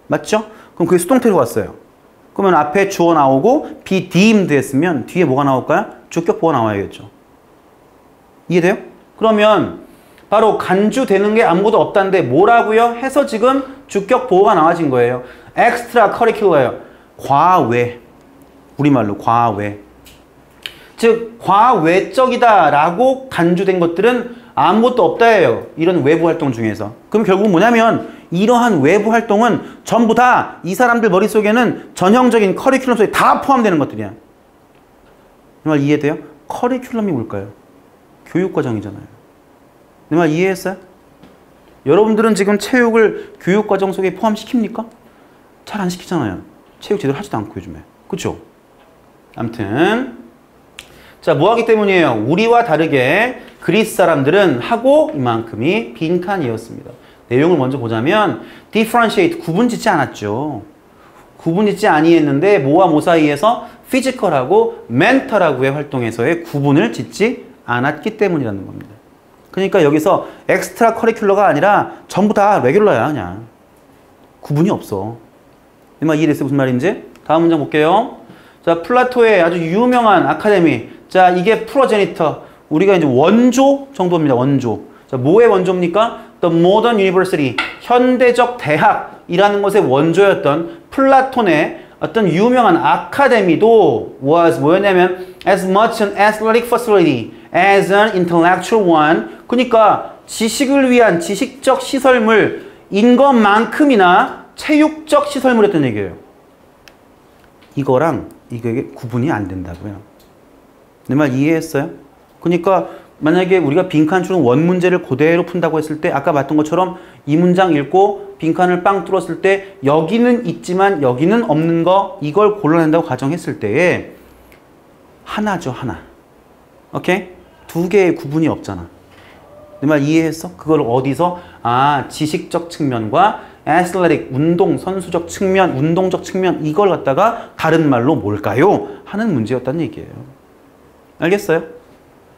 맞죠? 그럼 그게 수동태로 왔어요. 그러면 앞에 주어 나오고 be deemed 했으면 뒤에 뭐가 나올까요? 주격 보호 나와야겠죠. 이해돼요? 그러면 바로 간주되는 게 아무것도 없다는데 뭐라고요? 해서 지금 주격 보호가 나와진 거예요. extra curricular예요. 과외. 우리말로 과외. 즉 과외적이다 라고 간주된 것들은 아무것도 없다예요. 이런 외부 활동 중에서. 그럼 결국 뭐냐면 이러한 외부 활동은 전부 다 이 사람들 머릿속에는 전형적인 커리큘럼 속에 다 포함되는 것들이야. 내 말 이해돼요? 커리큘럼이 뭘까요? 교육과정이잖아요. 내 말 이해했어요? 여러분들은 지금 체육을 교육과정 속에 포함시킵니까? 잘 안 시키잖아요. 체육 제대로 하지도 않고 요즘에. 그쵸? 아무튼 자, 뭐 하기 때문이에요? 우리와 다르게 그리스 사람들은 하고 이만큼이 빈칸이었습니다. 내용을 먼저 보자면 differentiate, 구분짓지 않았죠. 구분짓지 아니했는데 뭐와 뭐 사이에서 physical하고 mental하고의 활동에서의 구분을 짓지 않았기 때문이라는 겁니다. 그러니까 여기서 엑스트라 커리큘러가 아니라 전부 다 레귤러야 그냥. 구분이 없어. 이 말 이해됐어요? 무슨 말인지? 다음 문장 볼게요. 자, 플라토의 아주 유명한 아카데미. 자, 이게 프로제니터. 우리가 이제 원조 정도입니다. 원조. 자, 뭐의 원조입니까? The Modern University. 현대적 대학이라는 것의 원조였던 플라톤의 어떤 유명한 아카데미도 was 뭐였냐면 as much an athletic facility as an intellectual one. 그러니까 지식을 위한 지식적 시설물인 것만큼이나 체육적 시설물이었던 얘기예요. 이거랑 이게 구분이 안 된다고요. 내 말 이해했어요? 그러니까 만약에 우리가 빈칸 주는 원 문제를 그대로 푼다고 했을 때 아까 봤던 것처럼 이 문장 읽고 빈칸을 빵 뚫었을 때 여기는 있지만 여기는 없는 거 이걸 골라낸다고 가정했을 때에 하나죠, 하나. 오케이? 두 개의 구분이 없잖아. 내 말 이해했어? 그걸 어디서? 아, 지식적 측면과 athletic, 운동, 선수적 측면, 운동적 측면 이걸 갖다가 다른 말로 뭘까요? 하는 문제였다는 얘기예요. 알겠어요?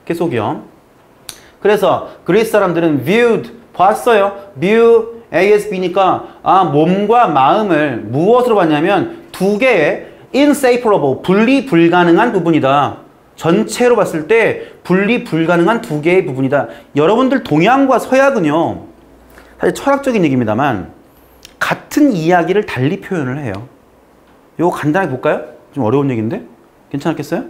계속이요. 그래서 그리스 사람들은 viewed, 봤어요. view, ASB니까 아, 몸과 마음을 무엇으로 봤냐면 두 개의 inseparable, 분리 불가능한 부분이다. 전체로 봤을 때 분리 불가능한 두 개의 부분이다. 여러분들 동양과 서양은요. 사실 철학적인 얘기입니다만 같은 이야기를 달리 표현을 해요. 이거 간단하게 볼까요? 좀 어려운 얘기인데? 괜찮겠어요?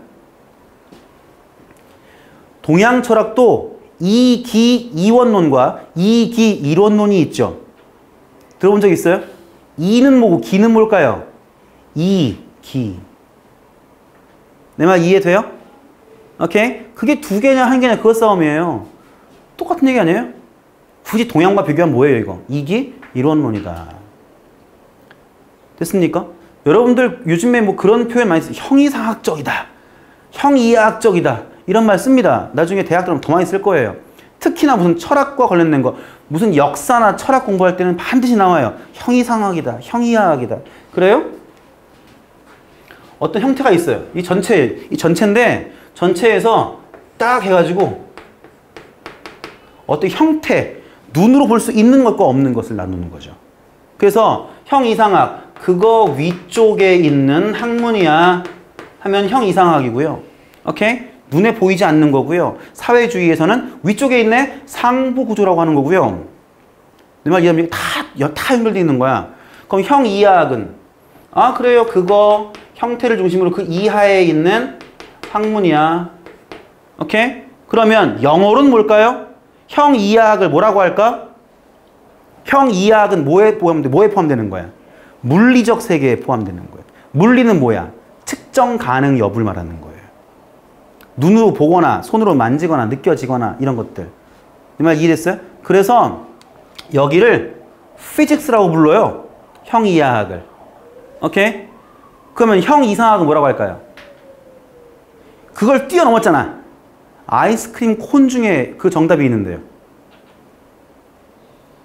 동양 철학도 이기 이원론과 이기 이론론이 있죠. 들어본 적 있어요? 이는 뭐고 기는 뭘까요? 이기. 내 말 이해돼요? 오케이? 그게 두 개냐 한 개냐 그거 싸움이에요. 똑같은 얘기 아니에요? 굳이 동양과 비교하면 뭐예요 이거? 이기 이론론이다. 됐습니까? 여러분들 요즘에 뭐 그런 표현 많이 써요. 형이상학적이다. 형이하학적이다. 이런 말 씁니다. 나중에 대학 들어가면 더 많이 쓸 거예요. 특히나 무슨 철학과 관련된 거, 무슨 역사나 철학 공부할 때는 반드시 나와요. 형이상학이다. 형이하학이다. 그래요? 어떤 형태가 있어요. 이 전체인데 전체에서 딱 해가지고 어떤 형태, 눈으로 볼 수 있는 것과 없는 것을 나누는 거죠. 그래서 형이상학, 그거 위쪽에 있는 학문이야 하면 형이상학이고요. 오케이? 눈에 보이지 않는 거고요. 사회주의에서는 위쪽에 있네 상부구조라고 하는 거고요. 내 말 이해합니까? 다 연결되어 있는 거야. 그럼 형이하학은 아 그래요 그거 형태를 중심으로 그 이하에 있는 학문이야. 오케이? 그러면 영어로는 뭘까요? 형 이하학을 뭐라고 할까? 형 이하학은 뭐에 포함되는 거야? 물리적 세계에 포함되는 거야. 물리는 뭐야? 측정 가능 여부를 말하는 거예요. 눈으로 보거나 손으로 만지거나 느껴지거나 이런 것들. 이 말 이해됐어요? 그래서 여기를 피직스라고 불러요. 형 이하학을. 오케이? 그러면 형 이상학은 뭐라고 할까요? 그걸 뛰어넘었잖아. 아이스크림 콘 중에 그 정답이 있는데요.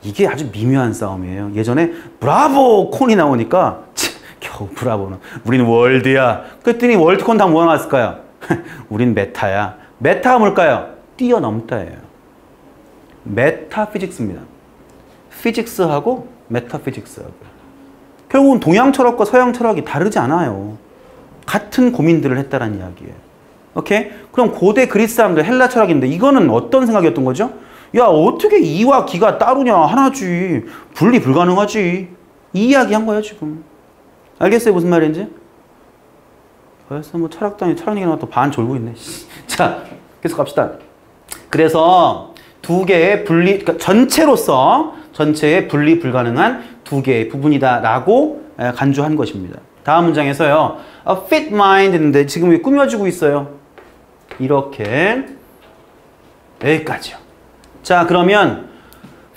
이게 아주 미묘한 싸움이에요. 예전에 브라보 콘이 나오니까 겨우 브라보는 우리는 월드야. 그랬더니 월드콘 다 뭐가 나왔을까요? 우린 메타야. 메타가 뭘까요? 뛰어넘다예요. 메타피직스입니다. 피직스하고 메타피직스하고 결국은 동양 철학과 서양 철학이 다르지 않아요. 같은 고민들을 했다라는 이야기예요. 오케이? 그럼 고대 그리스 사람들 헬라 철학인데 이거는 어떤 생각이었던 거죠? 야, 어떻게 이와 기가 따로냐? 하나지. 분리 불가능하지. 이 이야기 한 거예요, 지금. 알겠어요? 무슨 말인지? 벌써 뭐 철학당에 철학 얘기 나와도 반 졸고 있네. 자, 계속 갑시다. 그래서 두 개의 그러니까 전체의 분리 불가능한 두 개의 부분이다라고 간주한 것입니다. 다음 문장에서요. A fit mind 인데 지금 꾸며지고 있어요. 이렇게 여기까지요. 자, 그러면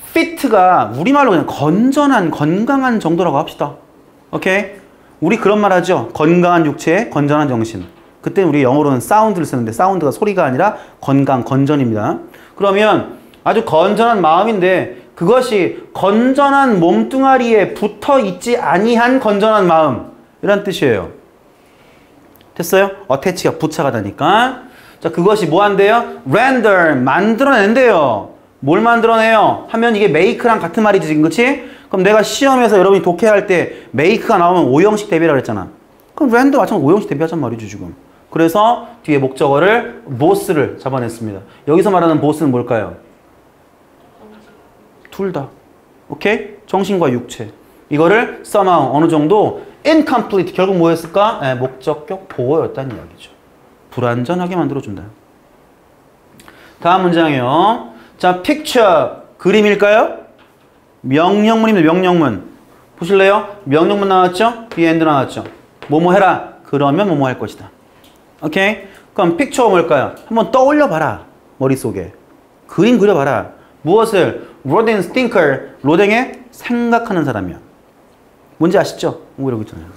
fit가 우리말로 그냥 건전한, 건강한 정도라고 합시다. 오케이? 우리 그런 말 하죠. 건강한 육체, 건전한 정신. 그때 우리 영어로는 사운드를 쓰는데 사운드가 소리가 아니라 건강, 건전입니다. 그러면 아주 건전한 마음인데 그것이 건전한 몸뚱아리에 붙어 있지 아니한 건전한 마음. 이란 뜻이에요. 됐어요? 어태치가 부차가 되니까. 자, 그것이 뭐 한대요? render, 만들어낸대요. 뭘 만들어내요? 하면 이게 make랑 같은 말이지, 지금, 그치? 그럼 내가 시험에서 여러분이 독해할 때 make가 나오면 오형식 대비라 그랬잖아. 그럼 render 마찬가지로 오형식 대비하잔 말이죠, 지금. 그래서 뒤에 목적어를 both를 잡아냈습니다. 여기서 말하는 both는 뭘까요? 둘 다. 오케이? 정신과 육체. 이거를 somehow 어느 정도 incomplete, 결국 뭐였을까? 목적격 보어였다는 이야기죠. 불완전하게 만들어준다. 다음 문장이요. 자, picture, 그림일까요? 명령문입니다. 명령문. 보실래요? 명령문 나왔죠? 뒤에 and 나왔죠? 뭐뭐 해라. 그러면 뭐뭐 할 것이다. 오케이? 그럼 picture가 뭘까요? 한번 떠올려봐라. 머릿속에. 그림 그려봐라. 무엇을? 로딩 thinker. 로딩에 생각하는 사람이야. 뭔지 아시죠? 이러고 있잖아요.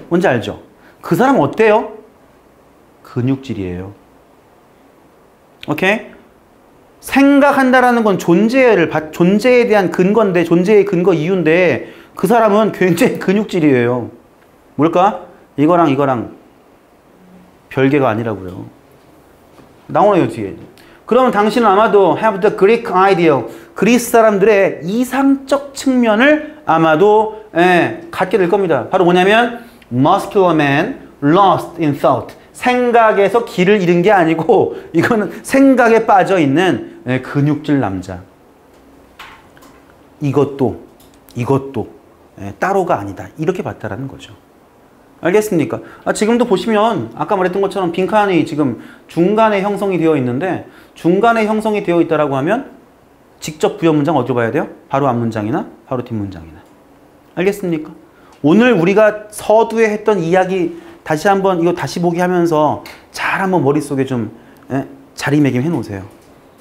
뭔지 알죠? 그 사람 어때요? 근육질이에요. 오케이? 생각한다라는 건 존재에 대한 근거인데, 존재의 근거 이유인데, 그 사람은 굉장히 근육질이에요. 뭘까? 이거랑 별개가 아니라고요. 나오네요, 뒤에. 그러면 당신은 아마도 have the Greek ideal, 그리스 사람들의 이상적 측면을 아마도 갖게 될 겁니다. 바로 뭐냐면 muscular man lost in thought. 생각에서 길을 잃은 게 아니고 이거는 생각에 빠져 있는 근육질 남자. 이것도 따로가 아니다. 이렇게 봤다라는 거죠. 알겠습니까? 지금도 보시면 아까 말했던 것처럼 빈칸이 지금 중간에 형성이 되어 있는데 중간에 형성이 되어 있다라고 하면 직접 부여 문장 어디로 봐야 돼요? 바로 앞 문장이나 바로 뒷 문장이나. 알겠습니까? 오늘 우리가 서두에 했던 이야기 다시 한번 이거 다시 보기 하면서 잘 한번 머릿속에 좀 자리매김 해놓으세요.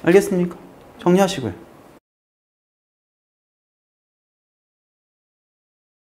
알겠습니까? 정리하시고요.